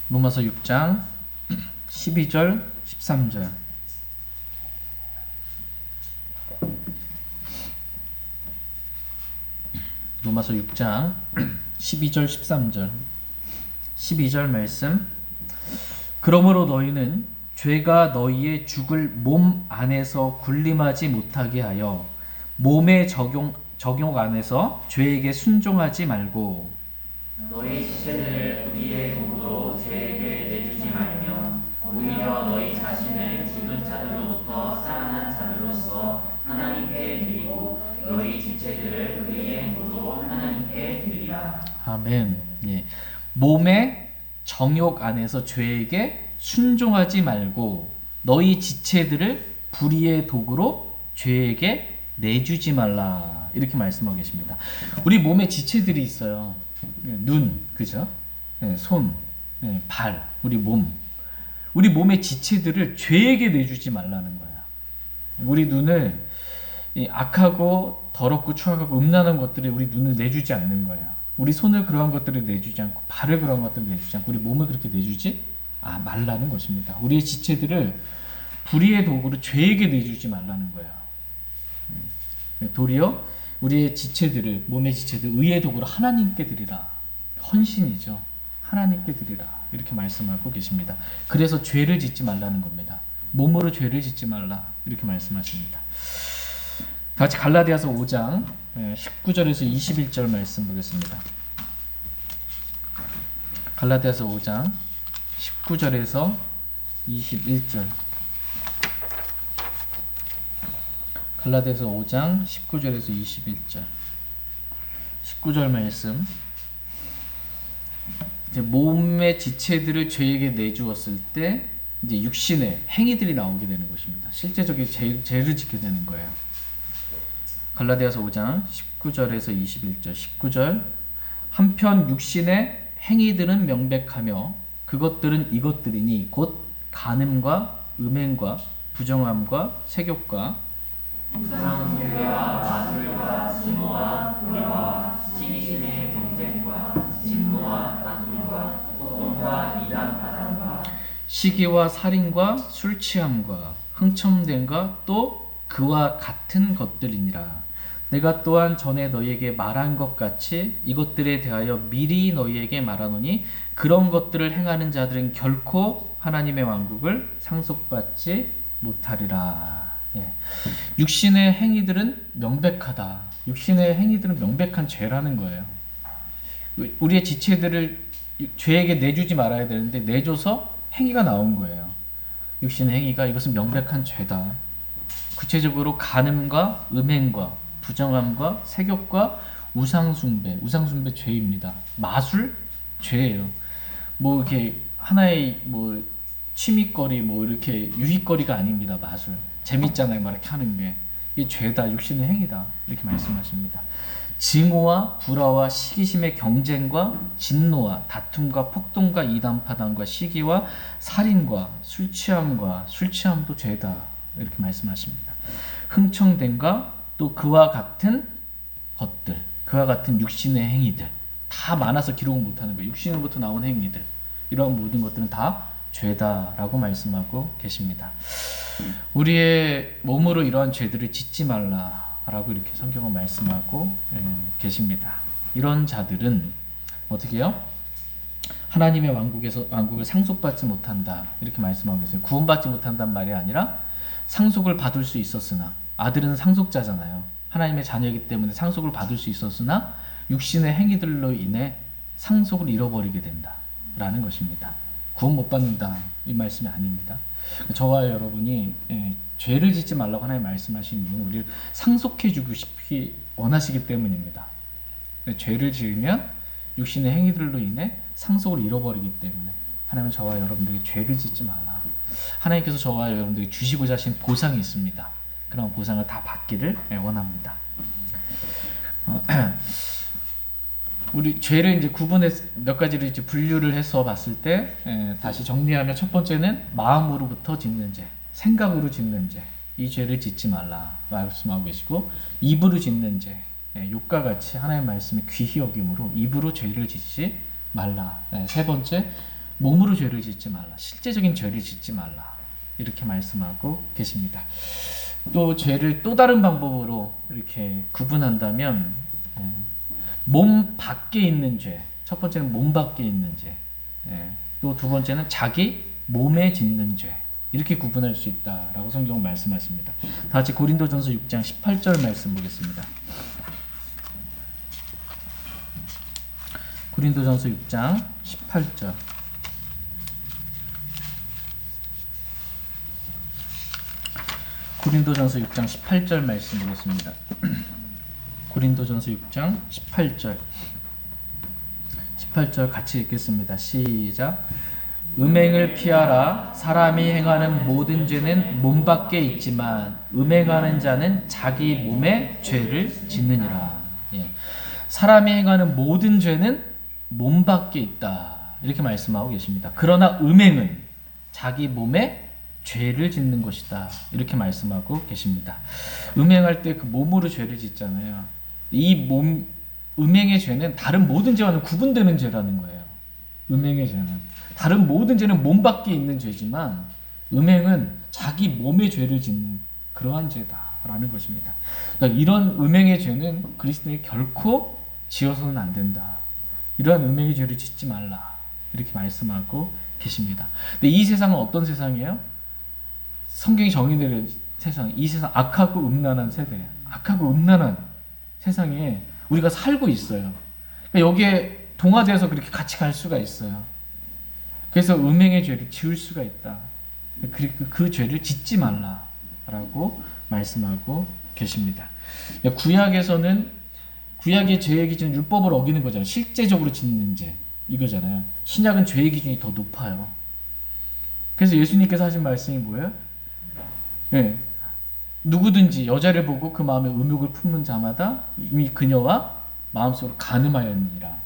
로마서 6장 12절 13절. 로마서 6장 12절 13절. 12절 말씀. 그러므로 너희는 죄가 너희의 죽을 몸 안에서 군림하지 못하게 하여 몸의 적용 안에서 죄에게 순종하지 말고 너희 지체들을 불의의 도구로 죄에게 내주지 말며 오히려 너희 자신을 죽은 자들로부터 살아난 자들로서 하나님께 드리고 너희 지체들을 의의 도구로 하나님께 드리라. 아멘. 예. 몸의 정욕 안에서 죄에게 순종하지 말고 너희 지체들을 불의의 도구로 죄에게 내주지 말라. 이렇게 말씀하고 계십니다. 우리 몸에 지체들이 있어요. 눈, 그죠? 손, 발, 우리 몸. 우리 몸의 지체들을 죄에게 내주지 말라는 거예요. 우리 눈을 악하고 더럽고 추악하고 음란한 것들에 우리 눈을 내주지 않는 거예요. 우리 손을 그러한 것들을 내주지 않고 발을 그러한 것들을 내주지 않고 우리 몸을 그렇게 내주지 말라는 것입니다. 우리의 지체들을 불의의 도구로 죄에게 내주지 말라는 거예요. 도리어 우리의 지체들을, 몸의 지체들 의의 도구로 하나님께 드리라. 헌신이죠. 하나님께 드리라. 이렇게 말씀하고 계십니다. 그래서 죄를 짓지 말라는 겁니다. 몸으로 죄를 짓지 말라. 이렇게 말씀하십니다. 같이 갈라디아서 5장 19절에서 21절 말씀 보겠습니다. 갈라디아서 5장 19절에서 21절. 갈라디아서 5장 19절에서 21절. 19절 말씀. 이제 몸의 지체들을 죄에게 내주었을 때 이제 육신의 행위들이 나오게 되는 것입니다. 실제적인 죄를 짓게 되는 거예요. 갈라디아서 5장 19절에서 21절. 19절. 한편 육신의 행위들은 명백하며 그것들은 이것들이니 곧 간음과 음행과 부정함과 세욕과 우상숭배와 마술과 수모와 불의와 시기심의 경쟁과 진노와 다툼과 폭동과 이단파단과 시기와 살인과 술 취함과 흥청됨과 또 그와 같은 것들이니라. 내가 또한 전에 너희에게 말한 것 같이 이것들에 대하여 미리 너희에게 말하노니 그런 것들을 행하는 자들은 결코 하나님의 왕국을 상속받지 못하리라. 예. 육신의 행위들은 명백하다. 육신의 행위들은 명백한 죄라는 거예요. 우리의 지체들을 죄에게 내주지 말아야 되는데 내줘서 행위가 나온 거예요. 육신의 행위가 이것은 명백한 죄다. 구체적으로 간음과 음행과 부정함과 세욕과 우상숭배 죄입니다. 마술 죄예요. 뭐 이렇게 하나의 뭐 취미거리 뭐 이렇게 유희거리가 아닙니다. 마술 재밌잖아요. 막 이렇게 하는 게 이게 죄다. 육신의 행위다. 이렇게 말씀하십니다. 증오와 불화와 시기심의 경쟁과 진노와 다툼과 폭동과 이단파단과 시기와 살인과 술 취함도 죄다. 이렇게 말씀하십니다. 흥청됨과 또 그와 같은 것들, 그와 같은 육신의 행위들 다 많아서 기록을 못하는 거예요. 육신으로부터 나온 행위들, 이러한 모든 것들은 다 죄다라고 말씀하고 계십니다. 우리의 몸으로 이러한 죄들을 짓지 말라라고 이렇게 성경은 말씀하고 계십니다. 이런 자들은 어떻게 해요? 하나님의 왕국을 상속받지 못한다 이렇게 말씀하고 계세요. 구원받지 못한다는 말이 아니라 상속을 받을 수 있었으나, 아들은 상속자잖아요. 하나님의 자녀이기 때문에 상속을 받을 수 있었으나 육신의 행위들로 인해 상속을 잃어버리게 된다라는 것입니다. 구원 못 받는다 이 말씀이 아닙니다. 저와 여러분이 죄를 짓지 말라고 하나님 말씀하신 이유는 우리를 상속해주고 싶기 원하시기 때문입니다. 죄를 지으면 육신의 행위들로 인해 상속을 잃어버리기 때문에 하나님은 저와 여러분들에게 죄를 짓지 말라. 하나님께서 저와 여러분들에게 주시고자 하신 보상이 있습니다. 그런 보상을 다 받기를 원합니다. 우리 죄를 이제 구분해 몇 가지로 이제 분류를 해서 봤을 때 다시 정리하면 첫 번째는 마음으로부터 짓는 죄, 생각으로 짓는 죄, 이 죄를 짓지 말라 말씀하고 계시고, 입으로 짓는 죄, 욕과 같이 하나님의 말씀이 귀히 여김으로 입으로 죄를 짓지 말라. 세 번째, 몸으로 죄를 짓지 말라, 실제적인 죄를 짓지 말라, 이렇게 말씀하고 계십니다. 또 죄를 또 다른 방법으로 이렇게 구분한다면 몸 밖에 있는 죄, 첫 번째는 몸 밖에 있는 죄, 또 두 번째는 자기 몸에 짓는 죄, 이렇게 구분할 수 있다라고 성경은 말씀하십니다. 다 같이 고린도전서 6장 18절 말씀 보겠습니다. 고린도전서 6장 18절. 고린도전서 6장 18절 말씀 보겠습니다. 고린도전서 6장 18절. 18절 같이 읽겠습니다. 시작. 음행을 피하라. 사람이 행하는 모든 죄는 몸 밖에 있지만 음행하는 자는 자기 몸에 죄를 짓느니라. 사람이 행하는 모든 죄는 몸 밖에 있다, 이렇게 말씀하고 계십니다. 그러나 음행은 자기 몸에 죄를 짓는 것이다, 이렇게 말씀하고 계십니다. 음행할 때 그 몸으로 죄를 짓잖아요. 이 음행의 죄는 다른 모든 죄와는 구분되는 죄라는 거예요. 음행의 죄는 다른 모든 죄는 몸 밖에 있는 죄지만 음행은 자기 몸에 죄를 짓는 그러한 죄다라는 것입니다. 그러니까 이런 음행의 죄는 그리스도인이 결코 지어서는 안 된다. 이러한 음행의 죄를 짓지 말라, 이렇게 말씀하고 계십니다. 근데 이 세상은 어떤 세상이에요? 성경이 정의되는 세상, 이 세상 악하고 음란한 세대, 악하고 음란한 세상에 우리가 살고 있어요. 그러니까 여기에 동화되어서 그렇게 같이 갈 수가 있어요. 그래서 음행의 죄를 지을 수가 있다. 그 죄를 짓지 말라라고 말씀하고 계십니다. 구약에서는 구약의 죄의 기준은 율법을 어기는 거잖아요. 실제적으로 짓는 죄 이거잖아요. 신약은 죄의 기준이 더 높아요. 그래서 예수님께서 하신 말씀이 뭐예요? 누구든지 여자를 보고 그 마음에 음욕을 품는 자마다 이미 그녀와 마음속으로 간음하였느니라.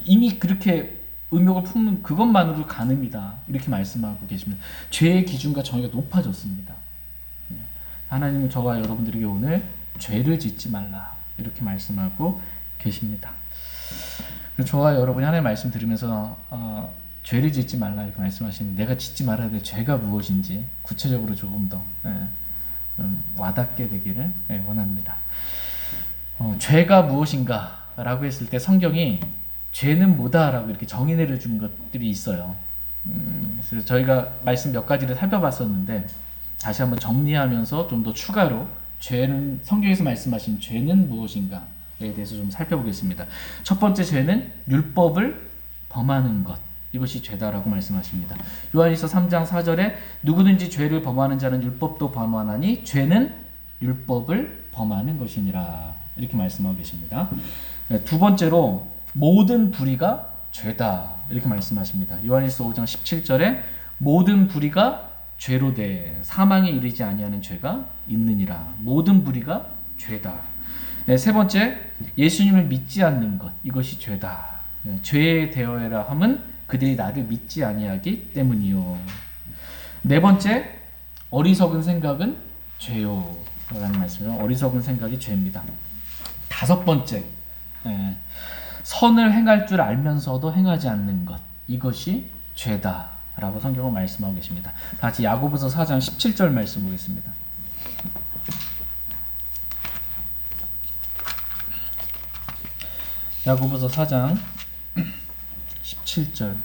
이미 그렇게 음욕을 품는 그것만으로 간음이다, 이렇게 말씀하고 계십니다. 죄의 기준과 정의가 높아졌습니다. 하나님은 저와 여러분들에게 오늘 죄를 짓지 말라, 이렇게 말씀하고 계십니다. 저와 여러분이 하나님의 말씀 들으면서 죄를 짓지 말라 이렇게 말씀하시는, 내가 짓지 말아야 될 죄가 무엇인지 구체적으로 조금 더 와닿게 되기를 원합니다. 죄가 무엇인가 라고 했을 때 성경이 죄는 뭐다 라고 이렇게 정의 내려준 것들이 있어요. 그래서 저희가 말씀 몇 가지를 살펴봤었는데 다시 한번 정리하면서 좀 더 추가로 죄는, 성경에서 말씀하신 죄는 무엇인가에 대해서 좀 살펴보겠습니다. 첫 번째 죄는 율법을 범하는 것, 이것이 죄다라고 말씀하십니다. 요한일서 3장 4절에 누구든지 죄를 범하는 자는 율법도 범하나니 죄는 율법을 범하는 것이니라, 이렇게 말씀하고 계십니다. 두 번째로 모든 불의가 죄다, 이렇게 말씀하십니다. 요한일서 5장 17절에 모든 불의가 죄로 돼 사망에 이르지 아니하는 죄가 있느니라. 모든 불의가 죄다. 세 번째, 예수님을 믿지 않는 것, 이것이 죄다. 죄에 대하여라 함은 그들이 나를 믿지 아니하기 때문이요. 네 번째, 어리석은 생각은 죄요 라는 말씀이에요. 어리석은 생각이 죄입니다. 다섯 번째, 선을 행할 줄 알면서도 행하지 않는 것, 이것이 죄다 라고 성경은 말씀하고 계십니다. 다 같이 야고보서 4장 17절 말씀 보겠습니다. 야고보서 4장 17절.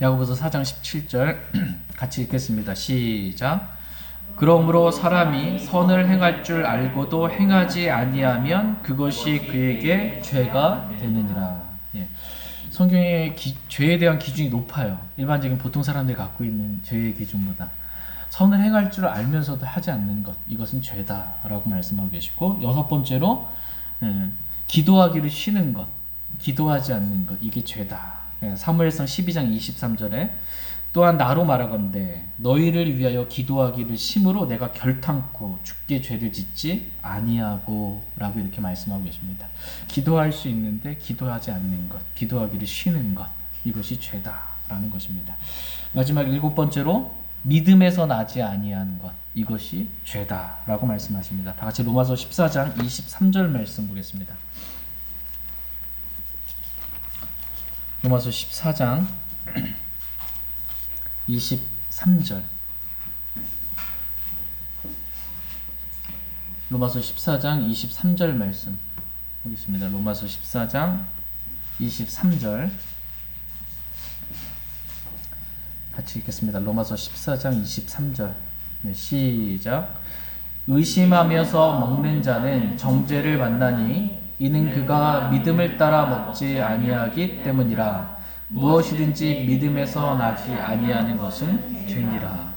야고보서 4장 17절 같이 읽겠습니다. 시작. 그러므로 사람이 선을 행할 줄 알고도 행하지 아니하면 그것이 그에게 죄가 되느니라. 성경의 죄에 대한 기준이 높아요. 일반적인 보통 사람들이 갖고 있는 죄의 기준보다. 선을 행할 줄 알면서도 하지 않는 것, 이것은 죄다라고 말씀하고 계시고, 여섯 번째로 기도하기를 쉬는 것, 기도하지 않는 것, 이게 죄다 사무엘상 12장 23절에 또한 나로 말하건대 너희를 위하여 기도하기를 심으로 내가 결탄코 죽게 죄를 짓지 아니하고 라고 이렇게 말씀하고 계십니다. 기도할 수 있는데 기도하지 않는 것, 기도하기를 쉬는 것, 이것이 죄다라는 것입니다. 마지막 7번째로 믿음에서 나지 아니하는 것, 이것이 죄다라고 말씀하십니다. 다 같이 로마서 14장 23절 말씀 보겠습니다. 로마서 14장 23절. 로마서 14장 23절 말씀 보겠습니다. 로마서 14장 23절 같이 읽겠습니다. 로마서 14장 23절. 네, 시작. 의심하면서 먹는 자는 정죄를 받나니 이는 그가 믿음을 따라 먹지 아니하기 때문이라. 무엇이든지 믿음에서 나지 아니하는 것은 죄니라.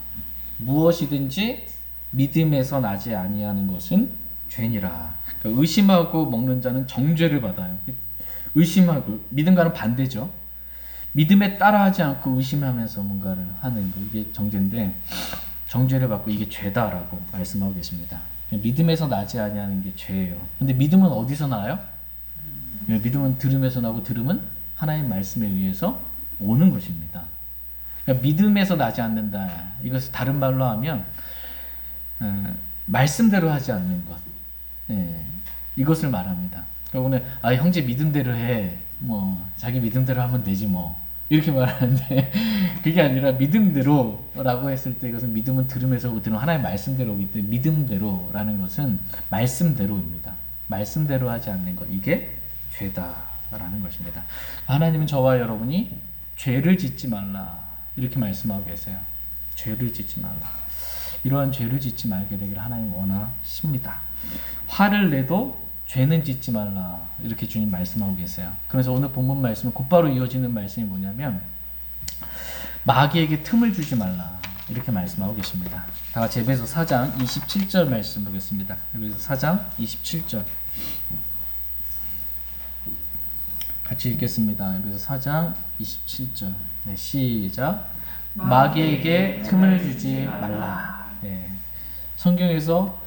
무엇이든지 믿음에서 나지 아니하는 것은 죄니라. 그러니까 의심하고 먹는 자는 정죄를 받아요. 의심하고 믿음과는 반대죠. 믿음에 따라하지 않고 의심하면서 뭔가를 하는 거, 이게 정죄인데 정죄를 받고 이게 죄다라고 말씀하고 계십니다. 믿음에서 나지 아니하는 게 죄예요. 근데 믿음은 어디서 나요? 믿음은 들음에서 나고 들음은 하나님 말씀에 의해서 오는 것입니다. 그러니까 믿음에서 나지 않는다. 이것을 다른 말로 하면 말씀대로 하지 않는 것. 이것을 말합니다. 그러니까 오늘 형제 믿음대로 해. 뭐 자기 믿음대로 하면 되지 뭐. 이렇게 말하는데 그게 아니라 믿음대로라고 했을 때 이것은 믿음은 들음에서 오고 들으면 하나님 말씀대로 오기 때문에 믿음대로라는 것은 말씀대로입니다. 말씀대로 하지 않는 것. 이게 죄다라는 것입니다. 하나님은 저와 여러분이 죄를 짓지 말라 이렇게 말씀하고 계세요. 죄를 짓지 말라. 이러한 죄를 짓지 말게 되기를 하나님 원하십니다. 화를 내도 죄는 짓지 말라 이렇게 주님 말씀하고 계세요. 그래서 오늘 본문 말씀은 곧바로 이어지는 말씀이 뭐냐면 마귀에게 틈을 주지 말라 이렇게 말씀하고 계십니다. 다 같이 에베소 4장 27절 말씀 보겠습니다. 에베소 4장 27절 같이 읽겠습니다. 에베소 4장 27절. 네, 시작. 마귀에게 틈을 주지 말라. 네. 성경에서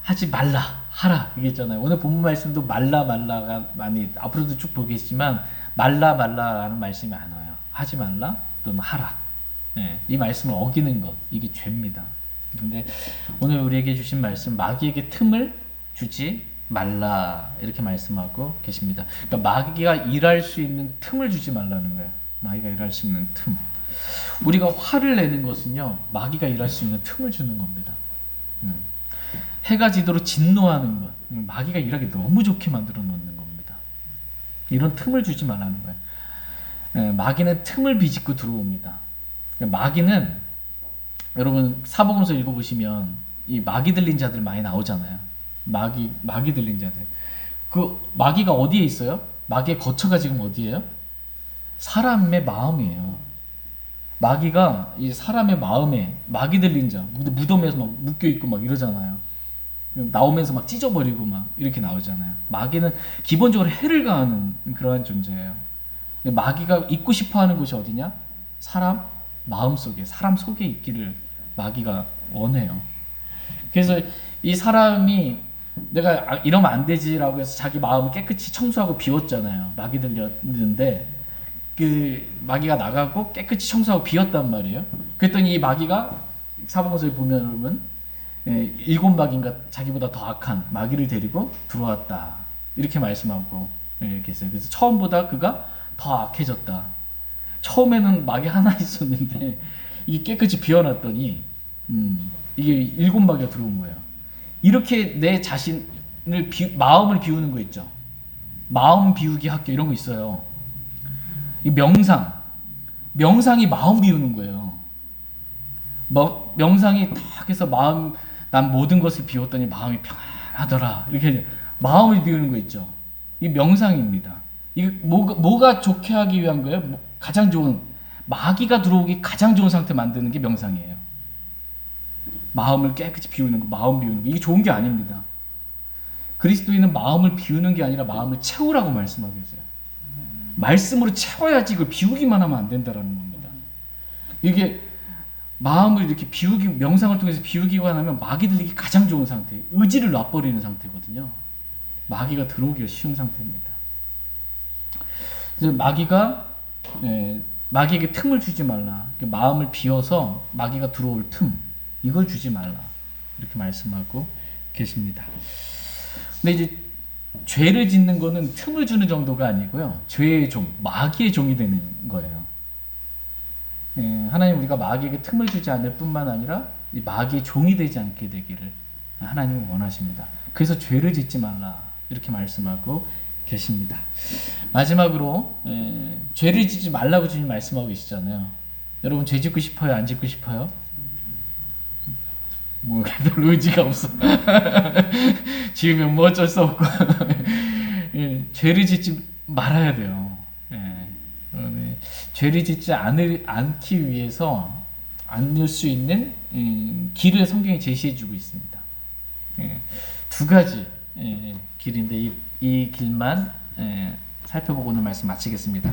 하지 말라, 하라 이게 있잖아요. 오늘 본문 말씀도 말라가 많이 앞으로도 쭉 보겠지만 말라라는 말씀이 안 와요. 하지 말라 또는 하라. 네, 이 말씀을 어기는 것 이게 죄입니다. 근데 오늘 우리에게 주신 말씀 마귀에게 틈을 주지 말라 이렇게 말씀하고 계십니다. 그러니까 마귀가 일할 수 있는 틈을 주지 말라는 거예요. 마귀가 일할 수 있는 틈. 우리가 화를 내는 것은요 마귀가 일할 수 있는 틈을 주는 겁니다. 해가 지도록 진노하는 것, 마귀가 일하기 너무 좋게 만들어 놓는 겁니다. 이런 틈을 주지 말라는 거예요. 마귀는 틈을 비집고 들어옵니다. 마귀는 여러분 사복음서 읽어보시면 이 마귀 들린 자들 많이 나오잖아요. 마귀 들린 자들. 그 마귀가 어디에 있어요? 마귀의 거처가 지금 어디예요? 사람의 마음이에요. 마귀가 이 사람의 마음에 마귀 들린 자, 무덤에서 막 묶여 있고 막 이러잖아요. 나오면서 막 찢어버리고 막 이렇게 나오잖아요. 마귀는 기본적으로 해를 가하는 그러한 존재예요. 마귀가 있고 싶어하는 곳이 어디냐? 사람 마음 속에, 사람 속에 있기를 마귀가 원해요. 그래서 이 사람이 내가 이러면 안 되지라고 해서 자기 마음을 깨끗이 청소하고 비웠잖아요. 마귀 들렸는데 그 마귀가 나가고 깨끗이 청소하고 비웠단 말이에요. 그랬더니 이 마귀가 사복음서에 보면 여러분 7마귀인가 자기보다 더 악한 마귀를 데리고 들어왔다 이렇게 말씀하고 이렇게 했어요. 그래서 처음보다 그가 더 악해졌다. 처음에는 마귀 하나 있었는데 이게 깨끗이 비워놨더니 이게 7마귀가 들어온 거예요. 이렇게 내 자신을 마음을 비우는 거 있죠. 마음 비우기 학교 이런 거 있어요. 이 명상이 마음 비우는 거예요. 명상이 딱 해서 난 모든 것을 비웠더니 마음이 평안하더라. 이렇게 마음을 비우는 거 있죠. 이 명상입니다. 이게 뭐가 좋게 하기 위한 거예요? 가장 좋은 마귀가 들어오기 가장 좋은 상태 만드는 게 명상이에요. 마음을 깨끗이 비우는 거, 마음 비우는 거 이게 좋은 게 아닙니다. 그리스도인은 마음을 비우는 게 아니라 마음을 채우라고 말씀하고 계세요. 말씀으로 채워야지 이걸 비우기만 하면 안 된다라는 겁니다. 이게 마음을 이렇게 비우기, 명상을 통해서 비우기만 하면 마귀 들리기 가장 좋은 상태, 의지를 놔버리는 상태거든요. 마귀가 들어오기가 쉬운 상태입니다. 그래서 마귀에게 틈을 주지 말라. 마음을 비워서 마귀가 들어올 틈, 이걸 주지 말라. 이렇게 말씀하고 계십니다. 근데 이제 죄를 짓는 거는 틈을 주는 정도가 아니고요. 죄의 종, 마귀의 종이 되는 거예요. 하나님 우리가 마귀에게 틈을 주지 않을 뿐만 아니라 이 마귀의 종이 되지 않게 되기를 하나님은 원하십니다. 그래서 죄를 짓지 말라 이렇게 말씀하고 계십니다. 마지막으로 죄를 짓지 말라고 주님 말씀하고 계시잖아요. 여러분 죄 짓고 싶어요? 안 짓고 싶어요? 뭐 별로 의지가 없어. 지으면 뭐 어쩔 수 없고 죄를 짓지 말아야 돼요. 죄를 짓지 않기 위해서 않을 수 있는 길을 성경이 제시해주고 있습니다. 두 가지 길인데 이 길만 살펴보고 오늘 말씀 마치겠습니다.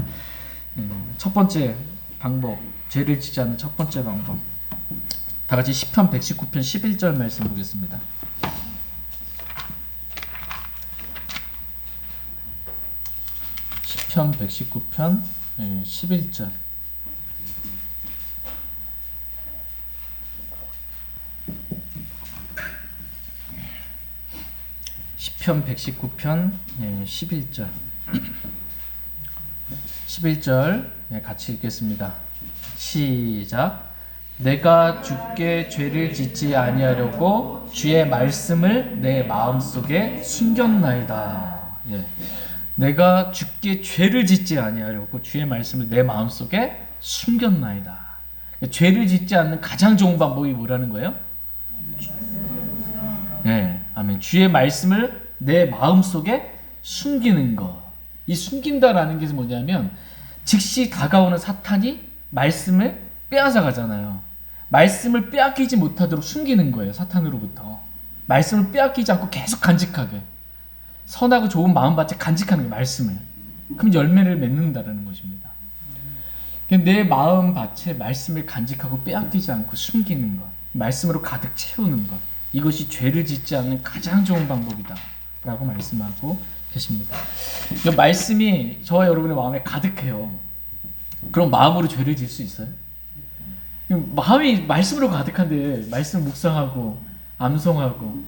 첫 번째 방법, 죄를 짓지 않는 첫 번째 방법. 다 같이 시편 119편 11절 말씀 보겠습니다. 시편 119편 11절. 시편 119편 11절. 11절 같이 읽겠습니다. 시작. 내가 주께 죄를 짓지 아니하려고 주의 말씀을 내 마음속에 숨겼나이다. 내가 주께 죄를 짓지 아니하려고 주의 말씀을 내 마음속에 숨겼나이다. 죄를 짓지 않는 가장 좋은 방법이 뭐라는 거예요? 아멘. 주의 말씀을 내 마음속에 숨기는 것. 이 숨긴다라는 게 뭐냐면 즉시 다가오는 사탄이 말씀을 빼앗아 가잖아요. 말씀을 빼앗기지 못하도록 숨기는 거예요. 사탄으로부터. 말씀을 빼앗기지 않고 계속 간직하게. 선하고 좋은 마음밭에 간직하는 게 말씀을. 그럼 열매를 맺는다라는 것입니다. 내 마음밭에 말씀을 간직하고 빼앗기지 않고 숨기는 것. 말씀으로 가득 채우는 것. 이것이 죄를 짓지 않는 가장 좋은 방법이다 라고 말씀하고 계십니다. 이 말씀이 저와 여러분의 마음에 가득해요. 그럼 마음으로 죄를 질 수 있어요? 마음이 말씀으로 가득한데 말씀 묵상하고 암송하고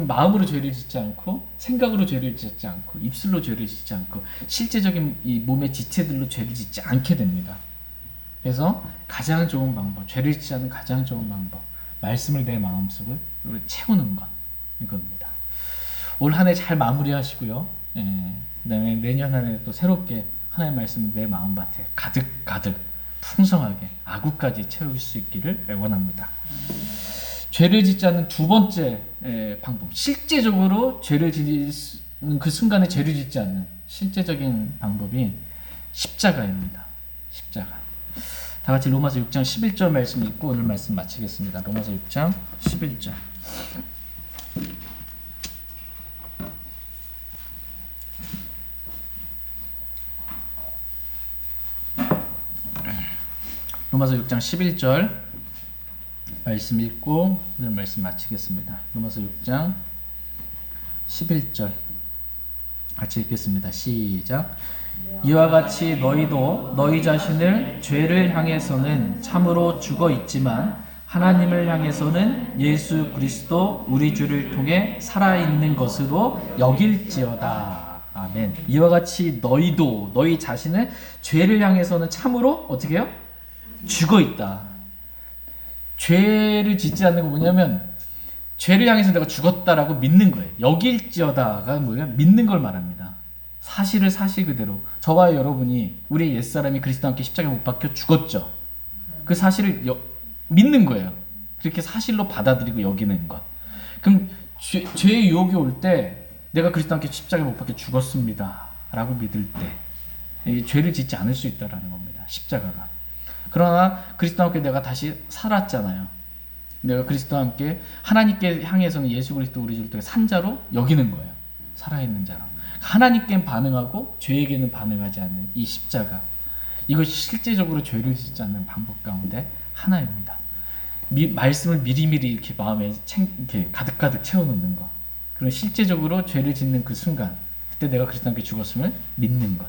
마음으로 죄를 짓지 않고 생각으로 죄를 짓지 않고 입술로 죄를 짓지 않고 실제적인 이 몸의 지체들로 죄를 짓지 않게 됩니다. 그래서 가장 좋은 방법, 죄를 짓지 않는 가장 좋은 방법, 말씀을 내 마음속을 채우는 것, 이겁니다. 올 한 해 잘 마무리하시고요. 그다음에 내년 한 해 또 새롭게 하나님의 말씀을 내 마음밭에 가득 풍성하게 아구까지 채울 수 있기를 원합니다. 죄를 짓지 않는 두 번째 방법, 실제적으로 죄를 짓는 그 순간에 죄를 짓지 않는 실제적인 방법이 십자가입니다. 십자가. 다 같이 로마서 6장 11절 말씀 읽고 오늘 말씀 마치겠습니다. 로마서 6장 11절. 로마서 6장 11절 말씀 읽고 오늘 말씀 마치겠습니다. 로마서 6장 11절 같이 읽겠습니다. 시작. 이와 같이 너희도 너희 자신을 죄를 향해서는 참으로 죽어 있지만 하나님을 향해서는 예수 그리스도 우리 주를 통해 살아있는 것으로 여길지어다. 아멘. 이와 같이 너희도 너희 자신을 죄를 향해서는 참으로 어떻게 해요? 죽어 있다. 죄를 짓지 않는 거 뭐냐면 죄를 향해서 내가 죽었다라고 믿는 거예요. 여길지어다가 뭐냐? 믿는 걸 말합니다. 사실을 사실 그대로. 저와 여러분이 우리의 옛사람이 그리스도와 함께 십자가에 못 박혀 죽었죠. 그 사실을 믿는 거예요. 그렇게 사실로 받아들이고 여기는 것. 그럼 죄의 유혹이 올 때 내가 그리스도와 함께 십자가에 못 박혀 죽었습니다 라고 믿을 때 죄를 짓지 않을 수 있다는 겁니다. 십자가가. 그러나 그리스도와 함께 내가 다시 살았잖아요. 내가 그리스도와 함께 하나님께 향해서는 예수 그리스도 우리 주를 통해 산 자로 여기는 거예요. 살아있는 자로. 하나님께는 반응하고 죄에게는 반응하지 않는 이 십자가, 이것이 실제적으로 죄를 짓지 않는 방법 가운데 하나입니다. 말씀을 미리미리 이렇게 마음에 이렇게 가득가득 채워놓는 것, 그리고 실제적으로 죄를 짓는 그 순간, 그때 내가 그리스도 함께 죽었음을 믿는 것,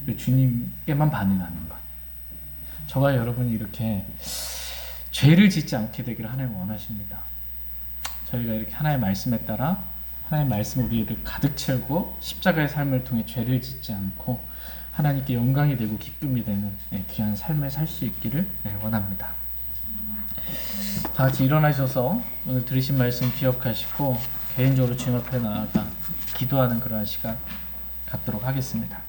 그리고 주님께만 반응하는 것. 저와 여러분이 이렇게 죄를 짓지 않게 되기를 하나님 원하십니다. 저희가 이렇게 하나님의 말씀에 따라 하나님의 말씀을 우리를 가득 채우고 십자가의 삶을 통해 죄를 짓지 않고 하나님께 영광이 되고 기쁨이 되는 귀한 삶을 살 수 있기를 원합니다. 다 같이 일어나셔서 오늘 들으신 말씀 기억하시고 개인적으로 주님 앞에 나아가 기도하는 그러한 시간 갖도록 하겠습니다.